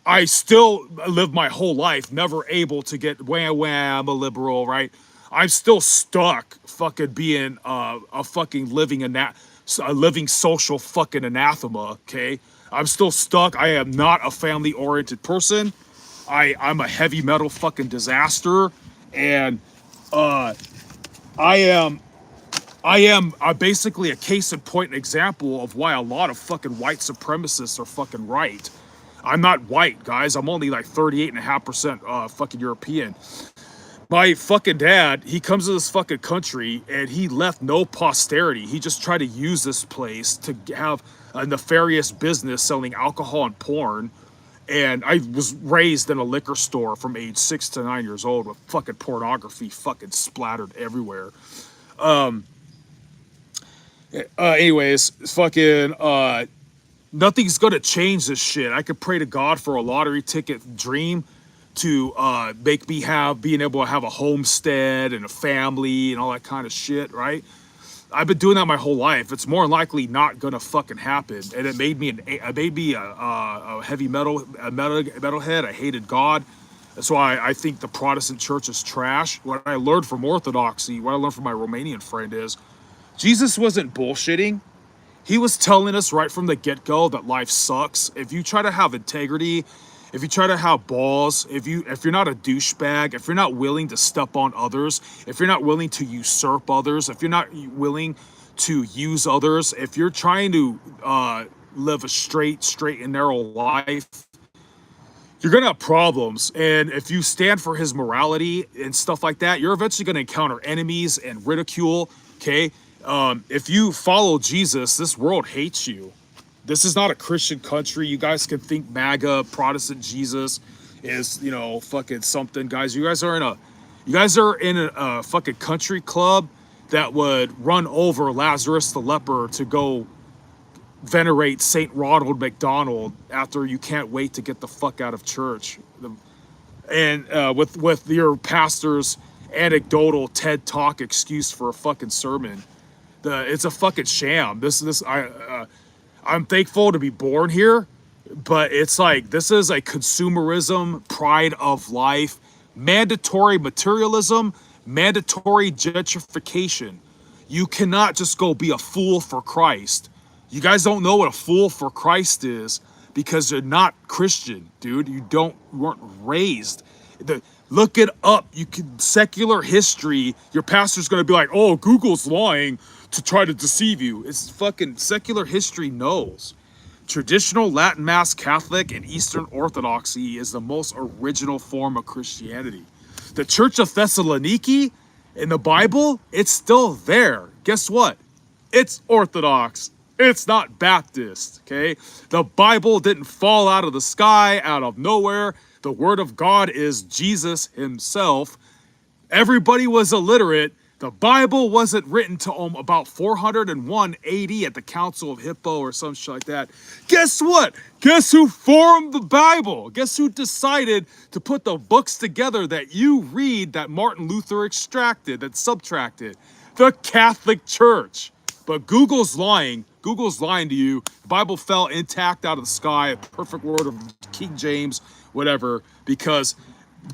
S1: I still live my whole life never able to get I'm a liberal, right? I'm still stuck fucking being a fucking living social fucking anathema, okay? I'm still stuck. I am not a family-oriented person. I'm a heavy metal fucking disaster, and I am basically a case in point example of why a lot of fucking white supremacists are fucking right. I'm not white, guys. I'm only like 38.5% fucking European. My fucking dad, he comes to this fucking country and he left no posterity. He just tried to use this place to have a nefarious business selling alcohol and porn. And I was raised in a liquor store from age 6 to 9 years old with fucking pornography fucking splattered everywhere. Anyways, fucking nothing's gonna change this shit. I could pray to God for a lottery ticket dream to make me being able to have a homestead and a family and all that kind of shit, right? I've been doing that my whole life. It's more likely not gonna fucking happen, and it made me a heavy metalhead. I hated God. That's why I think the Protestant church is trash. What I learned from Orthodoxy, what I learned from my Romanian friend is, Jesus wasn't bullshitting. He was telling us right from the get-go that life sucks. If you try to have integrity, if you try to have balls, if you're not a douchebag, if you're not willing to step on others, if you're not willing to usurp others, if you're not willing to use others, if you're trying to live a straight and narrow life, you're gonna have problems. And if you stand for his morality and stuff like that, you're eventually gonna encounter enemies and ridicule. Okay, if you follow Jesus, this world hates you. This is not a Christian country. You guys can think MAGA, Protestant Jesus is, you know, fucking something, guys. You guys are in a fucking country club that would run over Lazarus the leper to go venerate Saint Ronald McDonald after you can't wait to get the fuck out of church. And with your pastor's anecdotal TED Talk excuse for a fucking sermon. It's a fucking sham. I'm thankful to be born here, but it's like, this is a consumerism, pride of life, mandatory materialism, mandatory gentrification. You cannot just go be a fool for Christ. You guys don't know what a fool for Christ is because you're not Christian, dude. You weren't raised. Look it up. You can secular history. Your pastor's gonna be like, oh, Google's lying to try to deceive you. It's fucking secular history knows. Traditional Latin Mass Catholic and Eastern Orthodoxy is the most original form of Christianity. The Church of Thessaloniki in the Bible, it's still there. Guess what? It's Orthodox. It's not Baptist, okay? The Bible didn't fall out of the sky, out of nowhere. The Word of God is Jesus himself. Everybody was illiterate. The Bible wasn't written till about 401 AD at the Council of Hippo or some shit like that. Guess what? Guess who formed the Bible? Guess who decided to put the books together that you read that Martin Luther extracted, that subtracted? The Catholic Church. But Google's lying. Google's lying to you. The Bible fell intact out of the sky, a perfect word of King James, whatever, because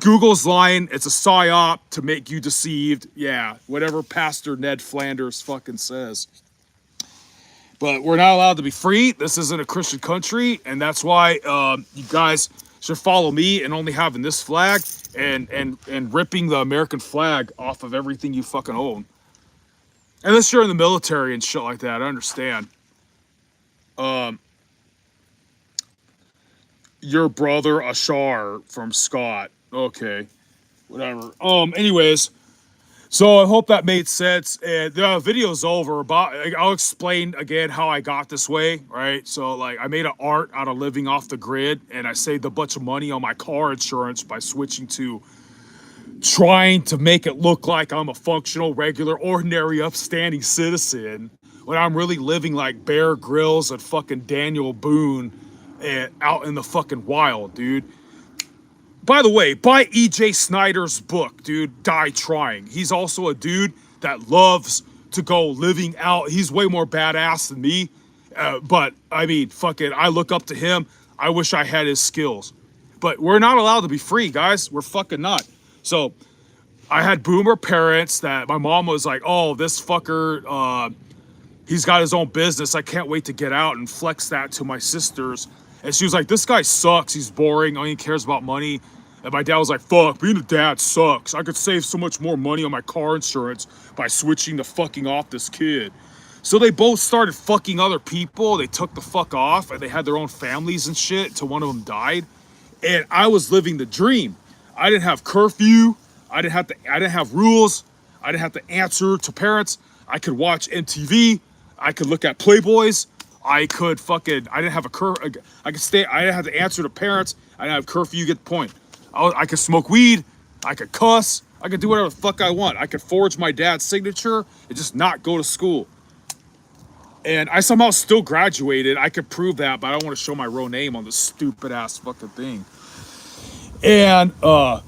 S1: Google's lying. It's a psyop to make you deceived. Yeah, whatever Pastor Ned Flanders fucking says. But we're not allowed to be free. This isn't a Christian country, and that's why you guys should follow me and only having this flag and ripping the American flag off of everything you fucking own. Unless you're in the military and shit like that, I understand. Your brother Ashar from Scott. Okay, whatever. Anyways, so I hope that made sense. And the video's over. I'll explain again how I got this way, right? So like, I made an art out of living off the grid, and I saved a bunch of money on my car insurance by switching to trying to make it look like I'm a functional, regular, ordinary, upstanding citizen when I'm really living like Bear Grylls and fucking Daniel Boone out in the fucking wild, dude. By the way, buy E.J. Snyder's book, dude, Die Trying. He's also a dude that loves to go living out. He's way more badass than me, but I mean, fucking, I look up to him. I wish I had his skills. But we're not allowed to be free, guys. We're fucking not. So I had boomer parents that my mom was like, oh, this fucker, he's got his own business. I can't wait to get out and flex that to my sisters. And she was like, this guy sucks. He's boring. Only cares about money. And my dad was like, fuck, being a dad sucks. I could save so much more money on my car insurance by switching to fucking off this kid. So they both started fucking other people. They took the fuck off and they had their own families and shit until one of them died. And I was living the dream. I didn't have curfew. I didn't have rules. I didn't have to answer to parents. I could watch MTV. I could look at Playboys. I could fucking, I didn't have I could stay, I didn't have to answer to parents. I didn't have curfew, you get the point. I could smoke weed, I could cuss, I could do whatever the fuck I want. I could forge my dad's signature and just not go to school. And I somehow still graduated. I could prove that, but I don't want to show my real name on this stupid ass fucking thing. And I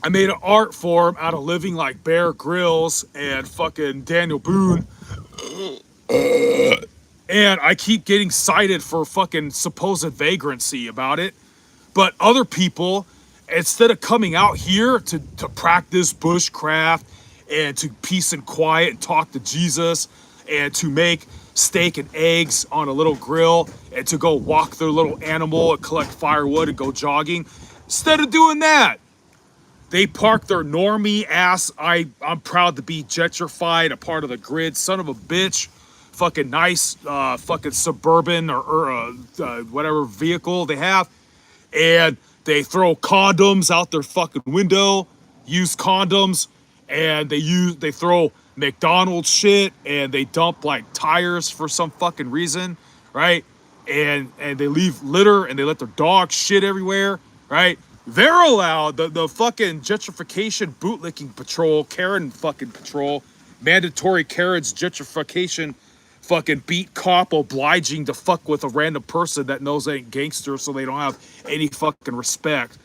S1: made an art form out of living like Bear Grylls and fucking Daniel Boone. And I keep getting cited for fucking supposed vagrancy about it. But other people, instead of coming out here to practice bushcraft and to peace and quiet and talk to Jesus and to make steak and eggs on a little grill and to go walk their little animal and collect firewood and go jogging, instead of doing that, they park their normie ass, I'm proud to be gentrified, a part of the grid, son of a bitch, fucking nice fucking Suburban or whatever vehicle they have, and they throw condoms out their fucking window, used condoms, and they throw McDonald's shit, and they dump like tires for some fucking reason, right? And they leave litter, and they let their dog shit everywhere, right? They're allowed, the fucking gentrification bootlicking patrol, Karen fucking patrol, mandatory Karen's gentrification fucking beat cop obliging to fuck with a random person that knows they ain't gangster so they don't have any fucking respect.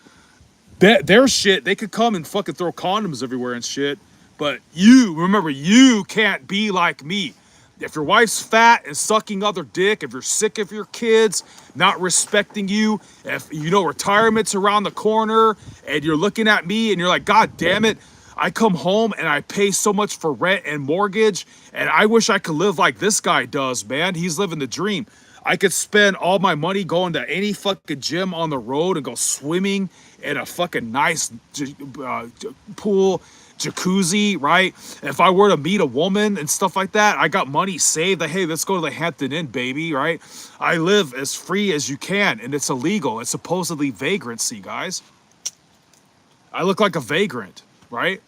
S1: Their shit, they could come and fucking throw condoms everywhere and shit, but remember, you can't be like me. If your wife's fat and sucking other dick, if you're sick of your kids not respecting you, if you know retirement's around the corner and you're looking at me and you're like, God damn it, I come home and I pay so much for rent and mortgage and I wish I could live like this guy does, man. He's living the dream. I could spend all my money going to any fucking gym on the road and go swimming in a fucking nice pool, jacuzzi, right? If I were to meet a woman and stuff like that, I got money saved. That, hey, let's go to the Hampton Inn, baby, right? I live as free as you can, and it's illegal. It's supposedly vagrancy, guys. I look like a vagrant, right?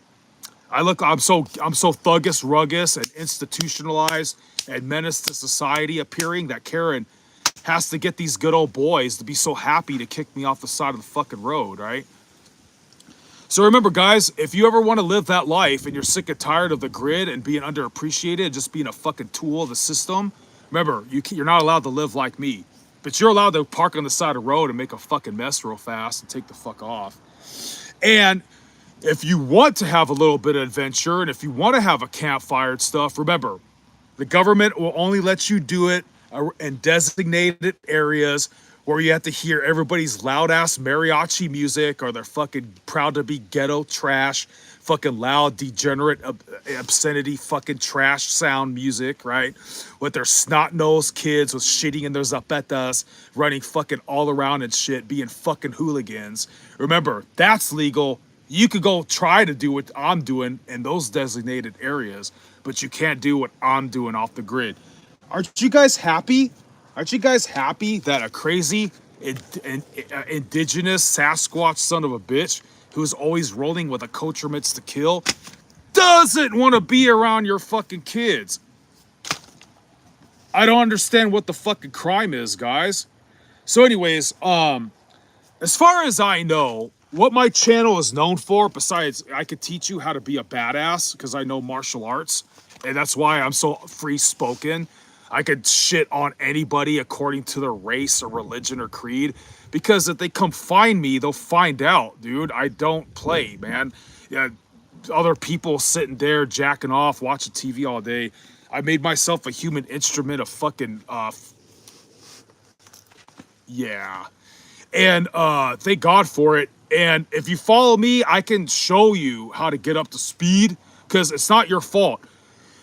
S1: I'm so thuggish, ruggish, and institutionalized and menace to society appearing that Karen has to get these good old boys to be so happy to kick me off the side of the fucking road, right? So remember, guys, if you ever want to live that life and you're sick and tired of the grid and being underappreciated and just being a fucking tool of the system, remember, you're not allowed to live like me. But you're allowed to park on the side of the road and make a fucking mess real fast and take the fuck off. And if you want to have a little bit of adventure and if you want to have a campfire and stuff, remember, the government will only let you do it in designated areas where you have to hear everybody's loud ass mariachi music or they're fucking proud to be ghetto trash, fucking loud, degenerate, obscenity, fucking trash sound music, right? With their snot-nosed kids with shitting in their zapatas, running fucking all around and shit, being fucking hooligans. Remember, that's legal. You could go try to do what I'm doing in those designated areas, but you can't do what I'm doing off the grid. Aren't you guys happy? Aren't you guys happy that a crazy indigenous Sasquatch son of a bitch who's always rolling with accoutrements to kill doesn't want to be around your fucking kids? I don't understand what the fucking crime is, guys. So anyways, as far as I know, what my channel is known for, besides I could teach you how to be a badass because I know martial arts, and that's why I'm so free-spoken. I could shit on anybody according to their race or religion or creed, because if they come find me, they'll find out, dude. I don't play, man. Yeah, other people sitting there jacking off, watching TV all day. I made myself a human instrument of fucking, yeah. And thank God for it. And if you follow me, I can show you how to get up to speed, because it's not your fault.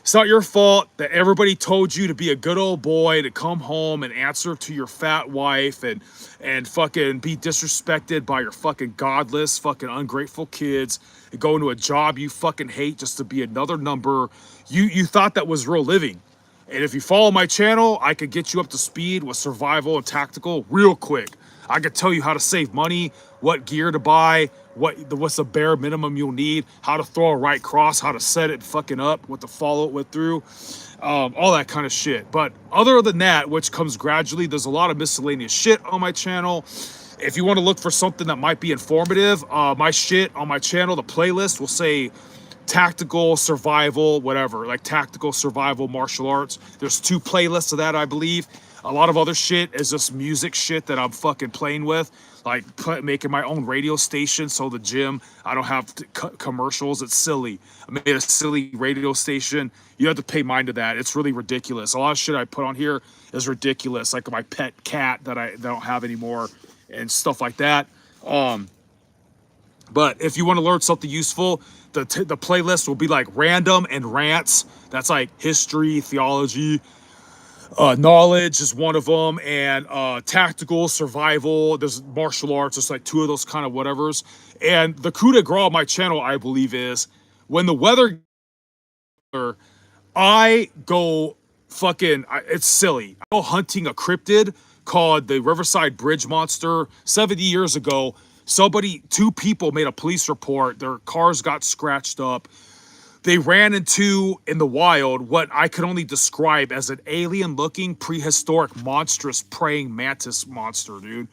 S1: It's not your fault that everybody told you to be a good old boy, to come home and answer to your fat wife and fucking be disrespected by your fucking godless, fucking ungrateful kids and go into a job you fucking hate just to be another number. You thought that was real living. And if you follow my channel, I could get you up to speed with survival and tactical real quick. I could tell you how to save money, what gear to buy, what's the bare minimum you'll need, how to throw a right cross, how to set it fucking up, what to follow it with through, all that kind of shit. But other than that, which comes gradually, there's a lot of miscellaneous shit on my channel. If you want to look for something that might be informative, my shit on my channel, the playlist will say tactical survival, whatever, like tactical survival martial arts. There's 2 playlists of that, I believe. A lot of other shit is just music shit that I'm fucking playing with, like making my own radio station. So the gym, I don't have to cut commercials. It's silly. I made a silly radio station. You have to pay mind to that. It's really ridiculous. A lot of shit I put on here is ridiculous, like my pet cat that I don't have anymore and stuff like that. But if you want to learn something useful, the playlist will be like random and rants. That's like history, theology, knowledge is one of them, and tactical survival. There's martial arts. There's like 2 of those kind of whatevers. And the coup de grace on my channel, I believe, is when the weather, I go fucking, it's silly. I go hunting a cryptid called the Riverside Bridge Monster. 70 years ago, 2 people made a police report. Their cars got scratched up. They ran into, in the wild, what I could only describe as an alien-looking, prehistoric, monstrous praying mantis monster, dude.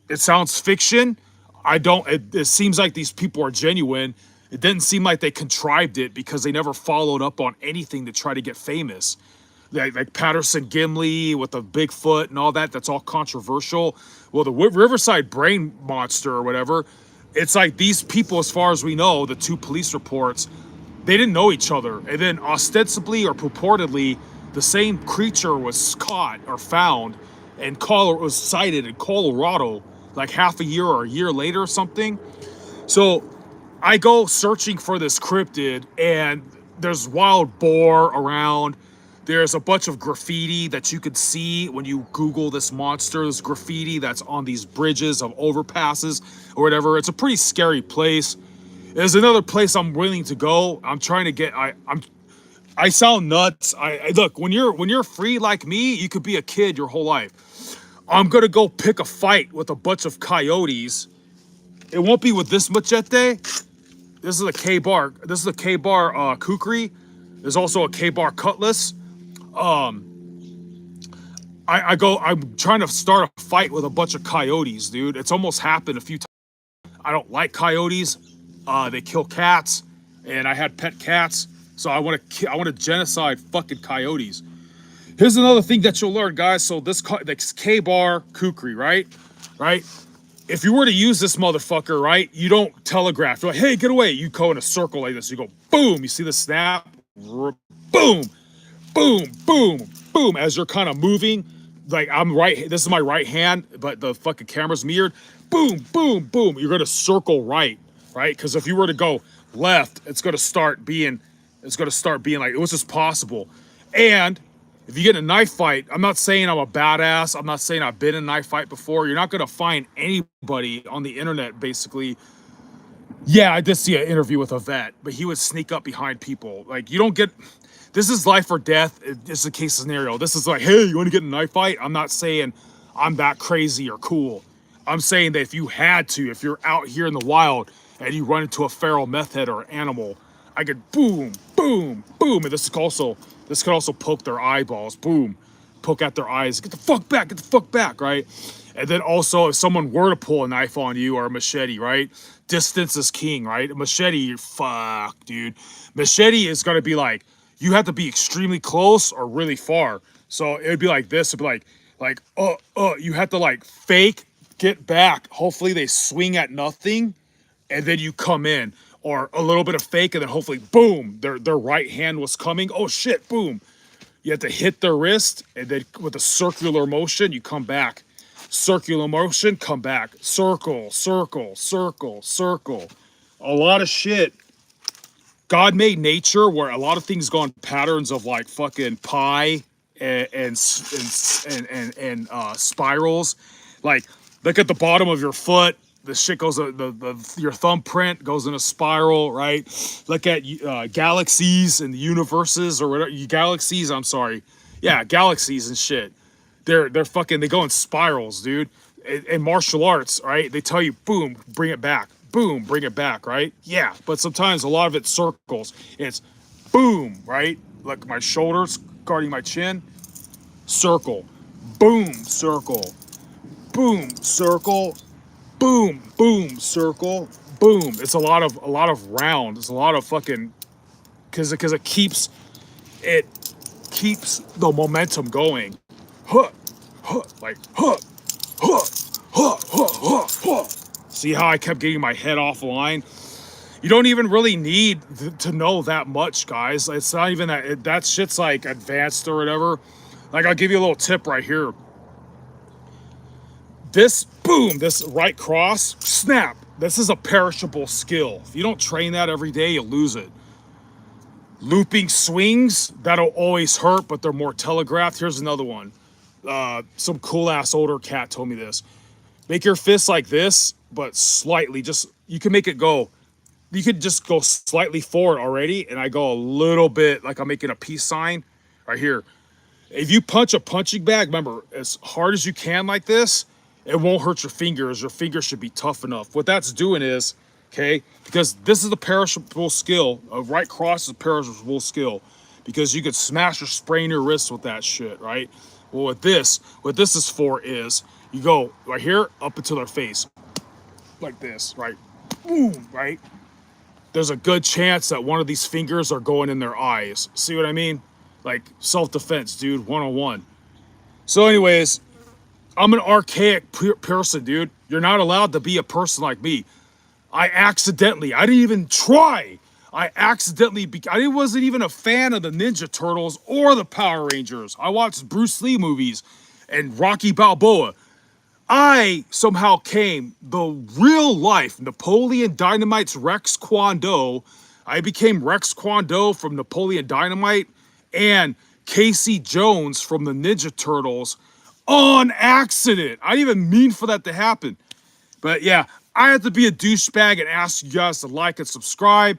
S1: It sounds fiction. It seems like these people are genuine. It didn't seem like they contrived it because they never followed up on anything to try to get famous. Like Patterson Gimli with the Bigfoot and all that, that's all controversial. Well, the Riverside Brain Monster or whatever, it's like these people, as far as we know, the 2 police reports, they didn't know each other. And then ostensibly or purportedly, the same creature was caught or found and was sighted in Colorado like half a year or a year later or something. So I go searching for this cryptid, and there's wild boar around. There's a bunch of graffiti that you could see when you Google this monster. There's graffiti that's on these bridges of overpasses or whatever. It's a pretty scary place. There's another place I'm willing to go. I'm trying to get. I sound nuts. Look, when you're free like me, you could be a kid your whole life. I'm gonna go pick a fight with a bunch of coyotes. It won't be with this machete. This is a K-bar. This is a K-bar kukri. There's also a K-bar cutlass. I'm trying to start a fight with a bunch of coyotes, dude. It's almost happened a few times. I don't like coyotes. They kill cats, and I had pet cats, so I want to genocide fucking coyotes. Here's another thing that you'll learn, guys. So this K-bar kukri, right? If you were to use this motherfucker, right, you don't telegraph. You're like, hey, get away. You go in a circle like this. You go, boom. You see the snap? Boom, boom, boom, boom. As you're kind of moving, like I'm right. This is my right hand, but the fucking camera's mirrored. Boom, boom, boom. You're gonna circle right? Because if you were to go left, it's gonna start being like, it was just possible. And if you get in a knife fight, I'm not saying I'm a badass. I'm not saying I've been in a knife fight before. You're not gonna find anybody on the internet, basically. Yeah, I did see an interview with a vet, but he would sneak up behind people. Like, you don't get. This is life or death. It's a case scenario. This is like, hey, you want to get in a knife fight? I'm not saying I'm that crazy or cool. I'm saying that if you had to, if you're out here in the wild and you run into a feral meth head or an animal, I could boom, boom, boom, and this could also poke their eyeballs, boom, poke at their eyes, get the fuck back, right? And then also, if someone were to pull a knife on you or a machete, right? Distance is king, right? A machete, fuck, dude. Machete is gonna be like, you have to be extremely close or really far. So it would be like this. It'd be like, you have to like fake, get back. Hopefully they swing at nothing, and then you come in, or a little bit of fake, and then hopefully, boom, their right hand was coming. Oh shit, boom. You have to hit their wrist, and then with a circular motion, you come back. Circular motion, come back. Circle, circle, circle, circle. A lot of shit. God made nature where a lot of things go in patterns of like fucking pi and spirals. Like, look at the bottom of your foot. The shit goes, your thumbprint goes in a spiral, right? Look at galaxies and the universes or whatever. Galaxies and shit. They're fucking, they go in spirals, dude. in martial arts, right? They tell you, boom, bring it back. Boom, bring it back, right? Yeah, but sometimes a lot of it circles. It's boom, right? Like my shoulders guarding my chin, circle, boom, circle, boom, circle, boom, boom, circle, boom. It's a lot of round. It's a lot of fucking because it keeps the momentum going. Huh, huh, like huh, huh, huh, huh, huh, huh. See how I kept getting my head off line? You don't even really need to know that much, guys. It's not even that shit's like advanced or whatever. Like, I'll give you a little tip right here. This, boom, this right cross, snap. This is a perishable skill. If you don't train that every day, you lose it. Looping swings, that'll always hurt, but they're more telegraphed. Here's another one. Some cool ass older cat told me this. Make your fist like this, but slightly, you can make it go. You could just go slightly forward already, and I go a little bit like I'm making a peace sign right here. If you punch a punching bag, remember, as hard as you can like this, it won't hurt your fingers. Your fingers should be tough enough. What that's doing is, okay, because this is a perishable skill. A right cross is a perishable skill because you could smash or sprain your wrists with that shit, right? Well, what this is for is you go right here up into their face like this, right? Boom, right? There's a good chance that one of these fingers are going in their eyes. See what I mean? Like self-defense, dude, 101. So anyways, I'm an archaic person, dude. You're not allowed to be a person like me. I didn't even try. I wasn't even a fan of the Ninja Turtles or the Power Rangers. I watched Bruce Lee movies and Rocky Balboa. I somehow came the real life Napoleon Dynamite's Rex Kwon Do. I became Rex Kwon Do from Napoleon Dynamite and Casey Jones from the Ninja Turtles on accident. I didn't even mean for that to happen. But yeah, I have to be a douchebag and ask you guys to like and subscribe.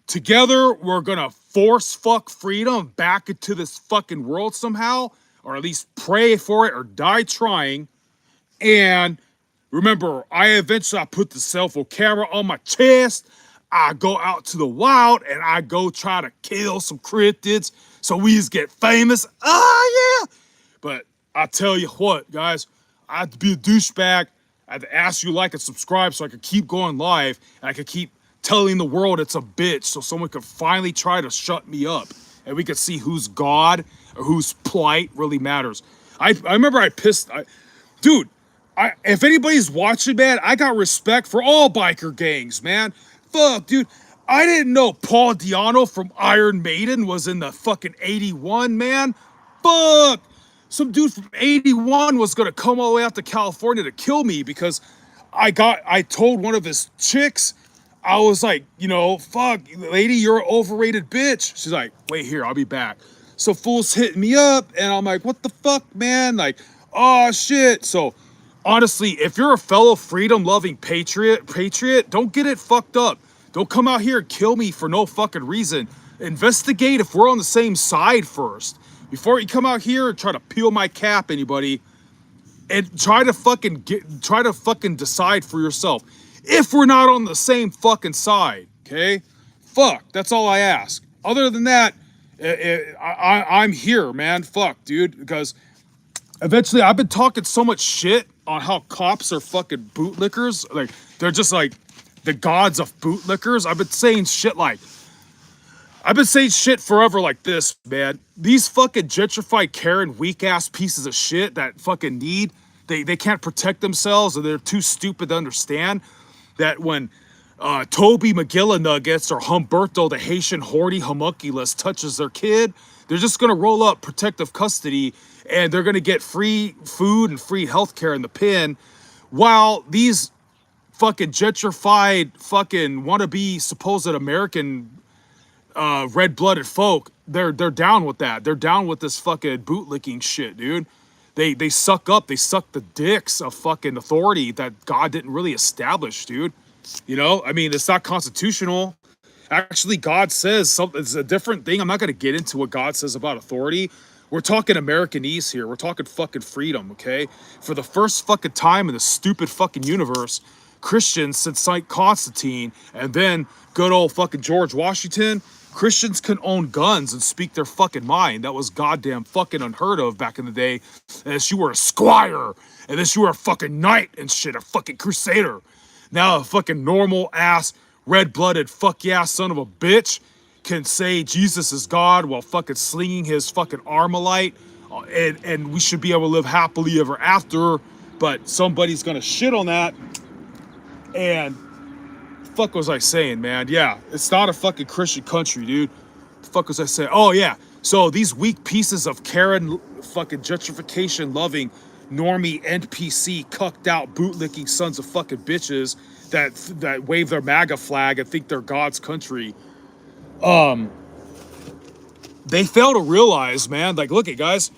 S1: Together, we're gonna force fuck freedom back into this fucking world somehow, or at least pray for it or die trying. And remember, I put the cell phone camera on my chest. I go out to the wild and I go try to kill some cryptids so we just get famous. Oh yeah! But I tell you what, guys, I have to be a douchebag. I have to ask you to like and subscribe so I can keep going live and I can keep telling the world it's a bitch so someone could finally try to shut me up and we could see whose God or whose plight really matters. I remember dude, if anybody's watching, man, I got respect for all biker gangs, man. Fuck, dude. I didn't know Paul Di'Anno from Iron Maiden was in the fucking 81, man. Fuck. Some dude from 81 was gonna come all the way out to California to kill me because I told one of his chicks, I was like, fuck, lady, you're an overrated bitch. She's like, wait here, I'll be back. So fools hitting me up, and I'm like, what the fuck, man? Like, oh shit. So honestly, if you're a fellow freedom-loving patriot, don't get it fucked up. Don't come out here and kill me for no fucking reason. Investigate if we're on the same side first. Before you come out here and try to peel my cap, anybody, and try to fucking decide for yourself if we're not on the same fucking side, okay? Fuck, that's all I ask. Other than that, I'm here, man. Fuck, dude, because eventually I've been talking so much shit on how cops are fucking bootlickers. Like, they're just like the gods of bootlickers. I've been saying shit forever like this, man. These fucking gentrified Karen weak ass pieces of shit that fucking they can't protect themselves, or they're too stupid to understand that when Toby McGillinuggets or Humberto the Haitian horny homunculus touches their kid, they're just gonna roll up protective custody and they're gonna get free food and free healthcare in the pen, while these fucking gentrified fucking wannabe supposed American red-blooded folk, they're down with that. They're down with this fucking bootlicking shit, dude. They suck the dicks of fucking authority that God didn't really establish, dude. I mean, it's not constitutional. Actually, God says something. It's a different thing. I'm not going to get into what God says about authority, We're talking Americanese here. We're talking fucking freedom, okay? For the first fucking time in the stupid fucking universe, Christians since Saint Constantine and then good old fucking George Washington, Christians can own guns and speak their fucking mind. That was goddamn fucking unheard of back in the day. Unless you were a squire, unless you were a fucking knight and shit, a fucking crusader. Now a fucking normal ass, red-blooded fuck yeah son of a bitch can say Jesus is God while fucking slinging his fucking Armalite, and we should be able to live happily ever after, but somebody's gonna shit on that, and fuck was I saying, man? Yeah, it's not a fucking Christian country, dude. The fuck was I saying? Oh yeah, so these weak pieces of Karen fucking gentrification loving normie NPC cucked out bootlicking sons of fucking bitches that wave their MAGA flag and think they're God's country. They fail to realize, man, like, look at guys,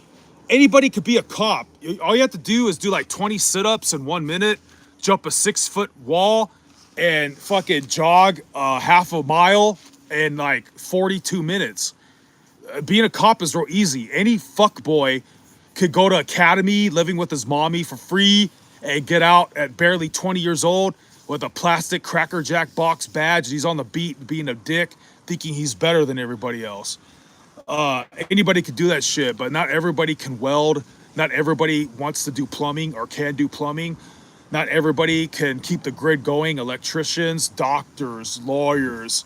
S1: anybody could be a cop. All you have to do is do like 20 sit-ups in 1 minute, jump a 6-foot wall, and fucking jog half a mile in like 42 minutes. Being a cop is real easy. Any fuckboy could go to academy living with his mommy for free and get out at barely 20 years old with a plastic Cracker Jack box badge. He's on the beat being a dick, thinking he's better than everybody else. Anybody could do that shit, but not everybody can weld. Not everybody wants to do plumbing or can do plumbing. Not everybody can keep the grid going. Electricians, doctors, lawyers,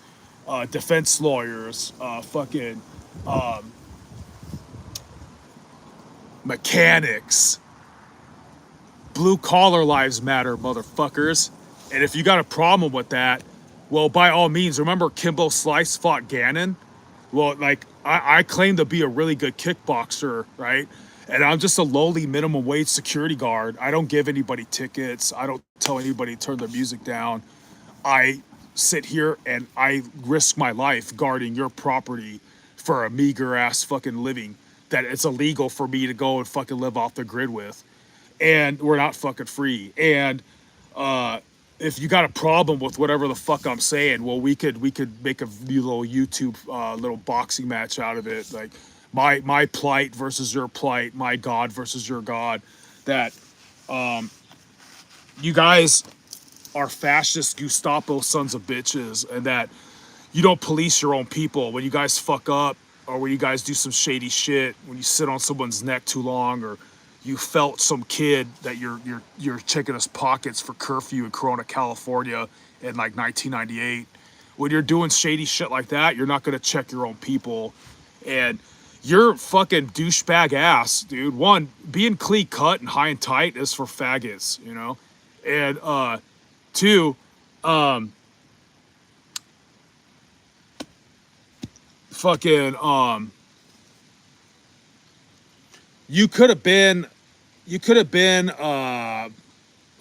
S1: defense lawyers, mechanics. Blue collar lives matter, motherfuckers. And if you got a problem with that, well, by all means, remember Kimbo Slice fought Gannon? Well, like, I claim to be a really good kickboxer, right? And I'm just a lowly minimum wage security guard. I don't give anybody tickets. I don't tell anybody to turn their music down. I sit here and I risk my life guarding your property for a meager ass fucking living that it's illegal for me to go and fucking live off the grid with. And we're not fucking free. And if you got a problem with whatever the fuck I'm saying, well, we could make a new little YouTube little boxing match out of it. Like my plight versus your plight, my God versus your God. That you guys are fascist Gestapo sons of bitches, and that you don't police your own people. When you guys fuck up, or when you guys do some shady shit, when you sit on someone's neck too long, or you felt some kid that you're checking his pockets for curfew in Corona, California in like 1998. When you're doing shady shit like that, you're not gonna check your own people. And you're fucking douchebag ass, dude. One, being clean cut and high and tight is for faggots, you know? And two, you could have been a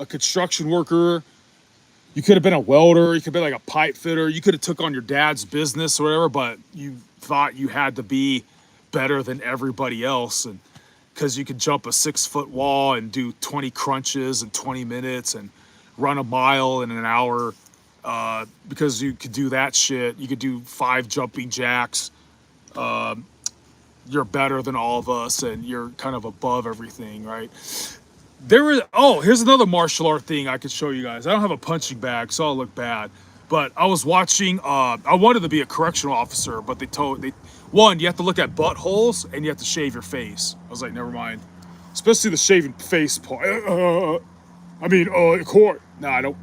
S1: construction worker. You could have been a welder. You could have been like a pipe fitter. You could have took on your dad's business or whatever, but you thought you had to be better than everybody else, and because you could jump a 6-foot wall and do 20 crunches in 20 minutes and run a mile in an hour, because you could do that shit. You could do 5 jumping jacks. You're better than all of us, and you're kind of above everything, right? Here's another martial art thing I could show you guys. I don't have a punching bag, so I'll look bad. But I was watching, I wanted to be a correctional officer, but one, you have to look at buttholes, and you have to shave your face. I was like, never mind. Especially the shaving face part. Court. Nah, I don't.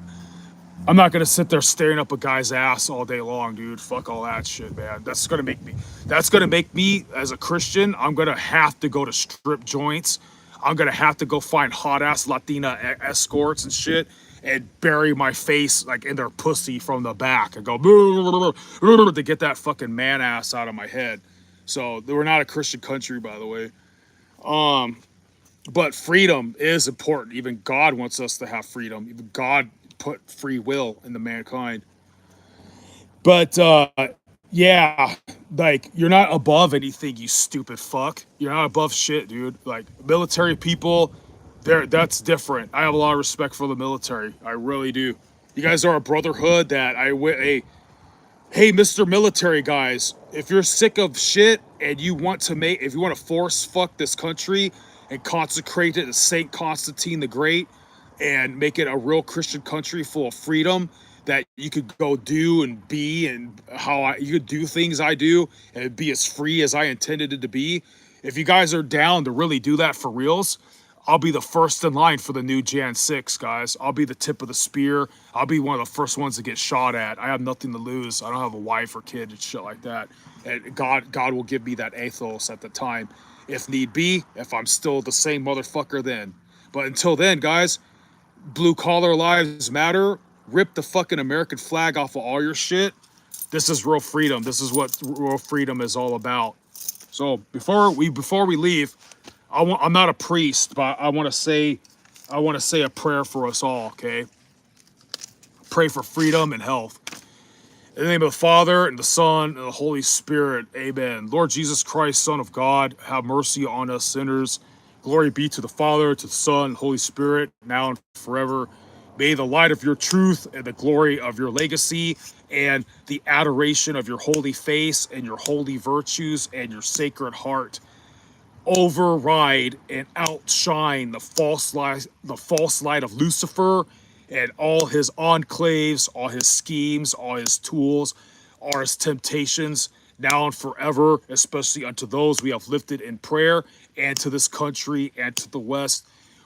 S1: I'm not gonna sit there staring up a guy's ass all day long, dude. Fuck all that shit, man. That's gonna make me, as a Christian, I'm gonna have to go to strip joints. I'm gonna have to go find hot ass Latina escorts and shit and bury my face like in their pussy from the back and go to get that fucking man ass out of my head. So we're not a Christian country, by the way. But freedom is important. Even God wants us to have freedom. Even God put free will into mankind. But yeah, like, you're not above anything, you stupid fuck. You're not above shit, dude. Like, military people, that's different. I have a lot of respect for the military. I really do. You guys are a brotherhood that hey, Mr. Military guys, If you're sick of shit and you want to if you want to force fuck this country and consecrate it as Saint Constantine the Great and make it a real Christian country full of freedom that you could go do and be, and you could do things I do and be as free as I intended it to be. If you guys are down to really do that for reals, I'll be the first in line for the new Jan 6, guys. I'll be the tip of the spear. I'll be one of the first ones to get shot at. I have nothing to lose. I don't have a wife or kid and shit like that. And God will give me that ethos at the time, if need be, if I'm still the same motherfucker then. But until then, guys, blue collar lives matter. Rip the fucking American flag off of all your shit. This is real freedom. This is what real freedom is all about. So before we leave, I'm not a priest, but I want to say a prayer for us all, okay? Pray for freedom and health. In the name of the Father, and the Son, and the Holy Spirit, amen. Lord Jesus Christ, Son of God, have mercy on us sinners. Glory be to the Father, to the Son, and Holy Spirit, now and forever. May the light of your truth and the glory of your legacy and the adoration of your holy face and your holy virtues and your sacred heart override and outshine the false light of Lucifer and all his enclaves, all his schemes, all his tools, all his temptations, now and forever, especially unto those we have lifted in prayer, and to this country and to the West.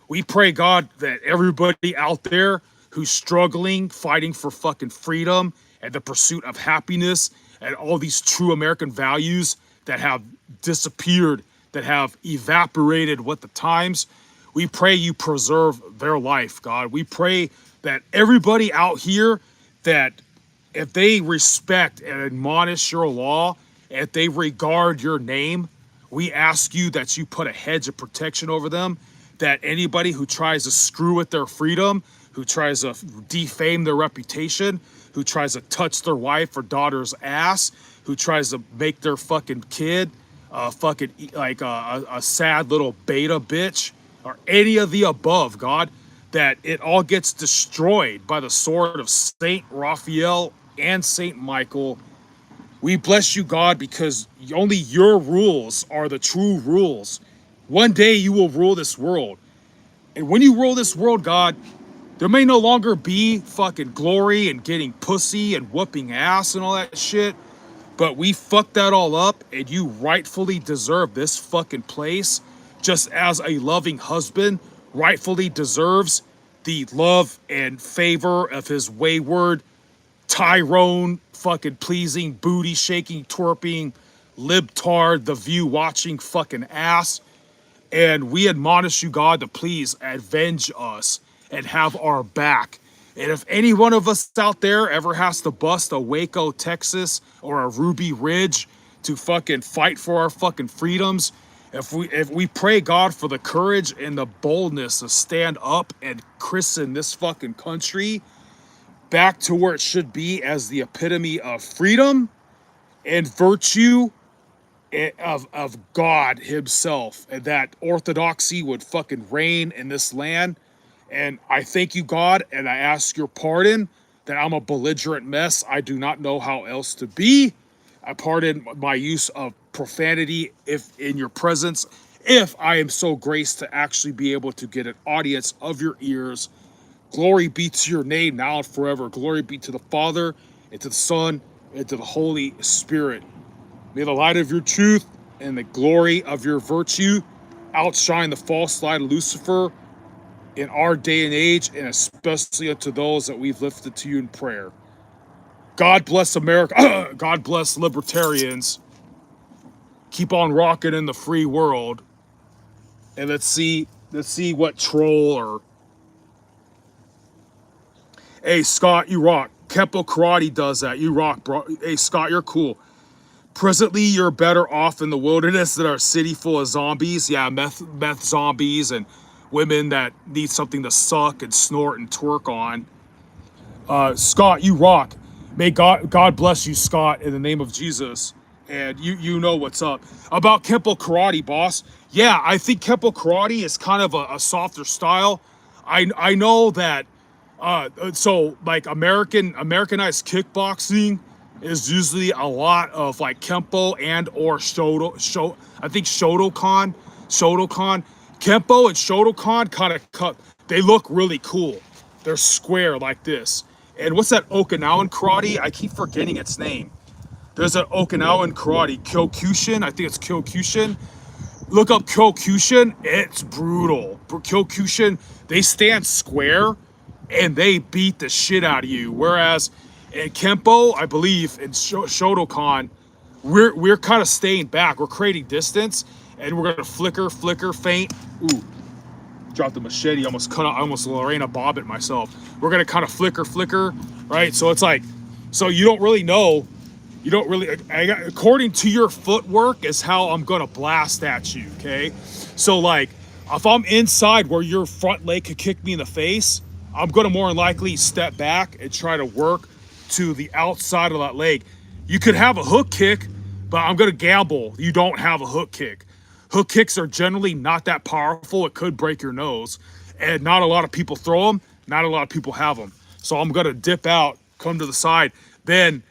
S1: We pray, God, that everybody out there who's struggling, fighting for fucking freedom and the pursuit of happiness and all these true American values that have disappeared, that have evaporated with the times, we pray you preserve their life, God. We pray that everybody out here, that if they respect and admonish your law, if they regard your name, we ask you that you put a hedge of protection over them, that anybody who tries to screw with their freedom, who tries to defame their reputation, who tries to touch their wife or daughter's ass, who tries to make their fucking kid fucking like a sad little beta bitch, or any of the above, God, that it all gets destroyed by the sword of Saint Raphael and Saint Michael. We bless you, God, because only your rules are the true rules. One day you will rule this world. And when you rule this world, God, there may no longer be fucking glory and getting pussy and whooping ass and all that shit. But we fucked that all up, and you rightfully deserve this fucking place, just as a loving husband rightfully deserves the love and favor of his wayward, Tyrone, fucking pleasing, booty shaking, twerping, libtard, the view watching fucking ass. And we admonish you, God, to please avenge us and have our back. And if any one of us out there ever has to bust a Waco, Texas, or a Ruby Ridge to fucking fight for our fucking freedoms, if we pray, God, for the courage and the boldness to stand up and christen this fucking country back to where it should be as the epitome of freedom and virtue of God himself, and that orthodoxy would fucking reign in this land. And I thank you, God, and I ask your pardon that I'm a belligerent mess. I do not know how else to be. I pardon my use of profanity if in your presence, if I am so graced to actually be able to get an audience of your ears. Glory be to your name now and forever. Glory be to the Father, and to the Son, and to the Holy Spirit. May the light of your truth and the glory of your virtue outshine the false light of Lucifer in our day and age, and especially unto those that we've lifted to you in prayer. God bless America. God bless libertarians. Keep on rocking in the free world. And let's see what troll or... Hey, Scott, you rock. Kempo Karate does that. You rock, bro. Hey, Scott, you're cool. Presently, you're better off in the wilderness than our city full of zombies. Yeah, meth zombies and women that need something to suck and snort and twerk on. Scott, you rock. May God bless you, Scott, in the name of Jesus. And you know what's up. About Kempo Karate, boss. Yeah, I think Kempo Karate is kind of a softer style. I know that so like Americanized kickboxing is usually a lot of like Kempo and or I think Shotokan. Kempo and Shotokan kind of cut, they look really cool. They're square like this. And what's that Okinawan karate? I keep forgetting its name. There's an Okinawan karate, Kyokushin. I think it's Kyokushin. Look up Kyokushin. It's brutal. Kyokushin, they stand square and they beat the shit out of you. Whereas in Kempo, I believe, in Shotokan, we're kind of staying back. We're creating distance, and we're gonna flicker, feint. Ooh, dropped the machete. Almost cut. I almost Lorena Bobbitt myself. We're gonna kind of flicker, right? So it's like, so you don't really know. You don't really, according to your footwork is how I'm gonna blast at you, okay? So like, if I'm inside where your front leg could kick me in the face, I'm gonna more than likely step back and try to work to the outside of that leg. You could have a hook kick, but I'm gonna gamble you don't have a hook kick. Hook kicks are generally not that powerful. It could break your nose, and not a lot of people throw them. Not a lot of people have them. So I'm gonna dip out, come to the side, then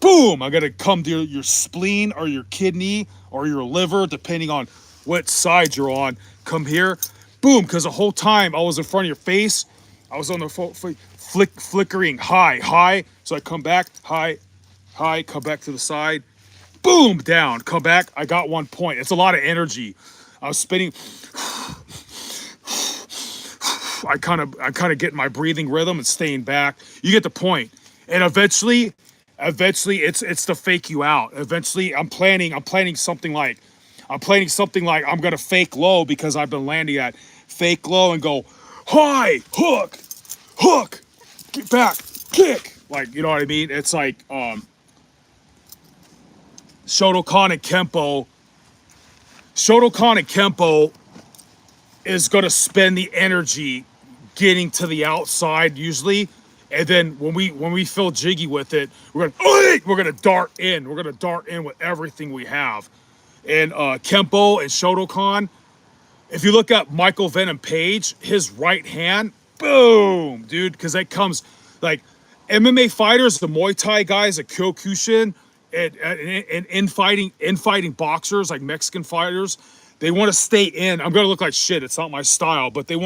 S1: boom, I'm gonna come to your spleen or your kidney or your liver, depending on what side you're on. Come here, boom, because the whole time I was in front of your face, I was on the flickering high. So I come back, high, come back to the side, boom, down, come back. I got 1 point. It's a lot of energy. I was spinning. I kind of get my breathing rhythm and staying back. You get the point. And eventually it's to fake you out. Eventually I'm planning something like I'm gonna fake low because I've been landing at fake low and go high, hook, get back, kick. Like, you know what I mean? It's like Shotokan and Kempo is gonna spend the energy getting to the outside usually. And then when we feel jiggy with it, we're gonna dart in. We're gonna dart in with everything we have. And Kempo and Shotokan, if you look at Michael Venom Page, his right hand, boom, dude, because that comes like MMA fighters, the Muay Thai guys, the Kyokushin, and infighting boxers like Mexican fighters, they want to stay in. I'm gonna look like shit. It's not my style, but they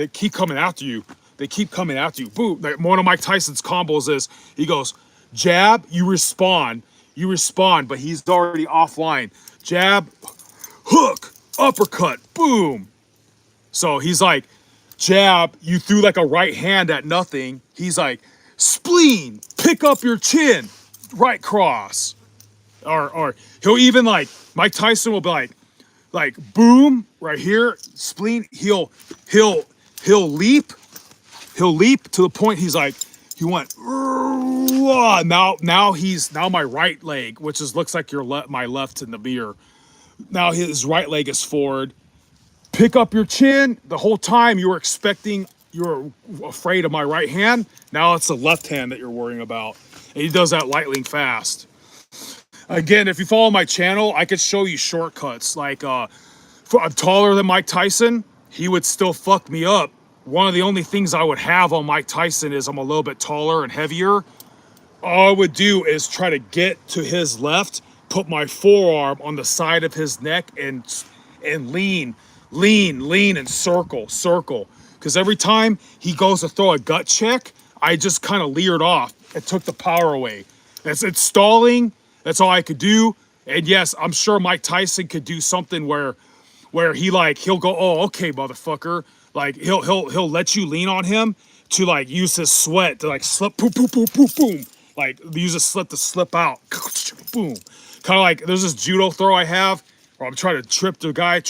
S1: keep coming after you. They keep coming after you. Boom. Like one of Mike Tyson's combos is he goes, jab, you respond, but he's already offline. Jab, hook, uppercut, boom. So he's like, jab, you threw like a right hand at nothing. He's like, spleen, pick up your chin, right cross. Or he'll even like, Mike Tyson will be like boom, right here, spleen, he'll leap to the point he's like, he went, now my right leg, which looks like my left in the mirror. Now his right leg is forward. Pick up your chin. The whole time you were afraid of my right hand. Now it's the left hand that you're worrying about. And he does that lightning fast. Again, if you follow my channel, I could show you shortcuts. Like, I'm taller than Mike Tyson. He would still fuck me up. One of the only things I would have on Mike Tyson is I'm a little bit taller and heavier. All I would do is try to get to his left, put my forearm on the side of his neck and lean and circle. Because every time he goes to throw a gut check, I just kind of leered off. It took the power away. It's stalling. That's all I could do. And yes, I'm sure Mike Tyson could do something where he'll go, oh, okay, motherfucker. Like he'll let you lean on him to like use his sweat to like slip, boom. Like use his sweat to slip out, boom. Kind of like there's this judo throw I have where I'm trying to trip the guy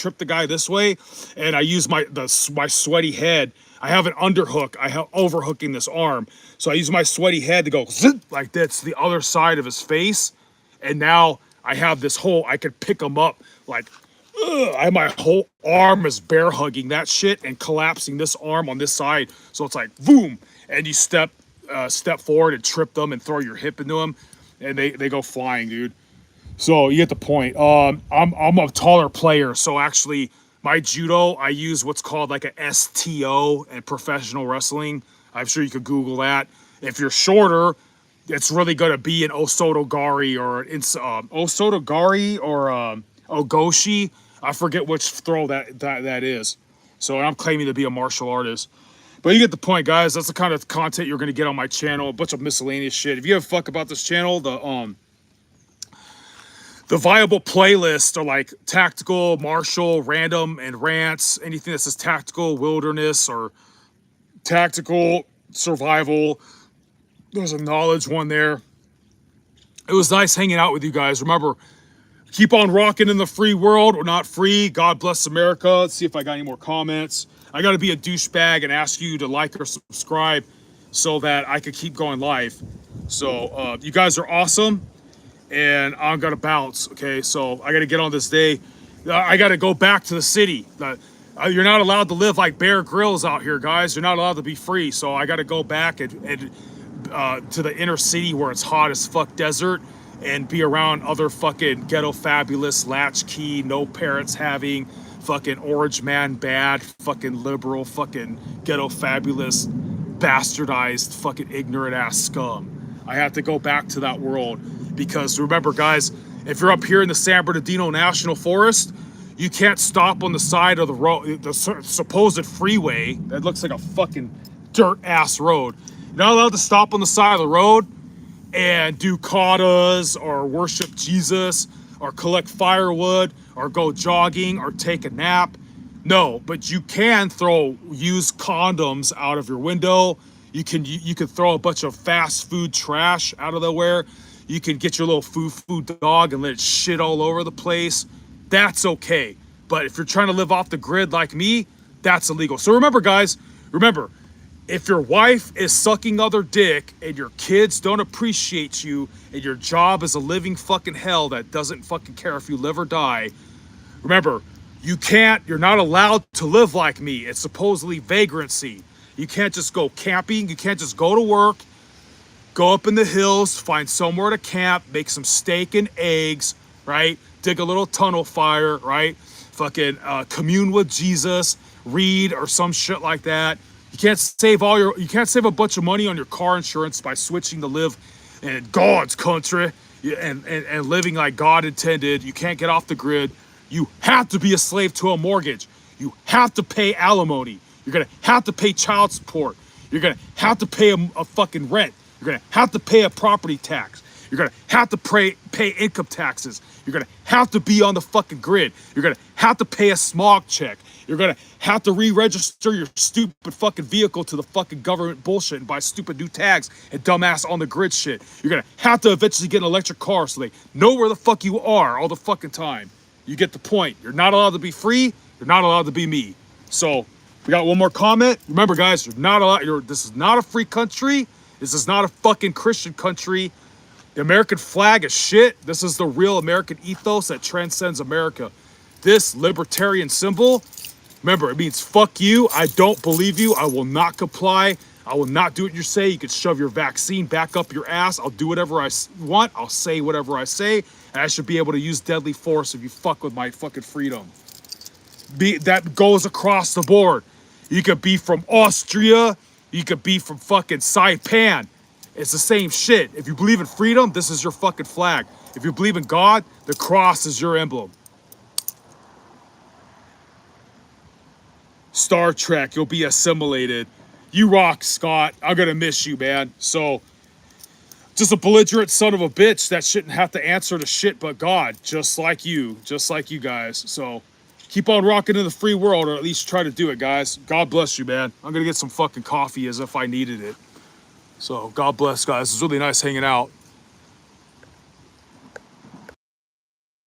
S1: this way, and I use my sweaty head. I have an underhook. I have overhooking this arm, so I use my sweaty head to go zip, like that's the other side of his face, and now I have this whole. I could pick him up like. My whole arm is bear hugging that shit and collapsing this arm on this side, so it's like boom, and you step forward and trip them and throw your hip into them, and they go flying, dude. So you get the point. I'm a taller player, so actually my judo I use what's called like a STO in professional wrestling. I'm sure you could Google that. If you're shorter, it's really going to be an Osotogari or an Osotogari or Ogoshi. I forget which throw that is. So I'm claiming to be a martial artist. But you get the point, guys. That's the kind of content you're going to get on my channel. A bunch of miscellaneous shit. If you have a fuck about this channel, the viable playlists are like tactical, martial, random, and rants. Anything that says tactical, wilderness, or tactical, survival. There's a knowledge one there. It was nice hanging out with you guys. Remember, keep on rocking in the free world. We're not free. God bless America. Let's see if I got any more comments. I got to be a douchebag and ask you to like or subscribe so that I could keep going live. So you guys are awesome. And I'm gonna bounce, okay? So I gotta get on this day. I gotta go back to the city. You're not allowed to live like Bear Grylls out here, guys. You're not allowed to be free. So I gotta go back and to the inner city where it's hot as fuck desert and be around other fucking ghetto fabulous, latchkey, no parents having, fucking orange man bad, fucking liberal, fucking ghetto fabulous, bastardized, fucking ignorant ass scum. I have to go back to that world. Because remember, guys, if you're up here in the San Bernardino National Forest, you can't stop on the side of the road, the supposed freeway that looks like a fucking dirt-ass road. You're not allowed to stop on the side of the road and do katas or worship Jesus or collect firewood or go jogging or take a nap. No, but you can throw used condoms out of your window. You can throw a bunch of fast food trash out of nowhere. You can get your little foo-foo dog and let it shit all over the place. That's okay. But if you're trying to live off the grid like me, that's illegal. So remember, guys, remember, if your wife is sucking other dick and your kids don't appreciate you and your job is a living fucking hell that doesn't fucking care if you live or die, remember, you're not allowed to live like me. It's supposedly vagrancy. You can't just go camping. You can't just go to work. Go up in the hills, find somewhere to camp, make some steak and eggs, right? Dig a little tunnel fire, right? Fucking commune with Jesus, read or some shit like that. You can't save a bunch of money on your car insurance by switching to live in God's country and living like God intended. You can't get off the grid. You have to be a slave to a mortgage. You have to pay alimony. You're gonna have to pay child support. You're gonna have to pay a fucking rent. You're gonna have to pay a property tax. You're gonna have to pay income taxes. You're gonna have to be on the fucking grid. You're gonna have to pay a smog check. You're gonna have to re-register your stupid fucking vehicle to the fucking government bullshit and buy stupid new tags and dumbass on the grid shit. You're gonna have to eventually get an electric car so they know where the fuck you are all the fucking time. You get the point. You're not allowed to be free. You're not allowed to be me. So we got one more comment. Remember, guys, you're not allowed. This is not a free country. This is not a fucking Christian country. The American flag is shit. This is the real American ethos that transcends America. This libertarian symbol, remember, it means fuck you. I don't believe you. I will not comply. I will not do what you say. You can shove your vaccine back up your ass. I'll do whatever I want. I'll say whatever I say. And I should be able to use deadly force if you fuck with my fucking freedom. That goes across the board. You could be from Austria. You could be from fucking Saipan. It's the same shit. If you believe in freedom, this is your fucking flag. If you believe in God, the cross is your emblem. Star Trek, you'll be assimilated. You rock, Scott. I'm gonna miss you, man. So, just a belligerent son of a bitch that shouldn't have to answer to shit but God, just like you guys. So, keep on rocking in the free world, or at least try to do it, guys. God bless you, man. I'm gonna get some fucking coffee as if I needed it. So, God bless, guys. It's really nice hanging out.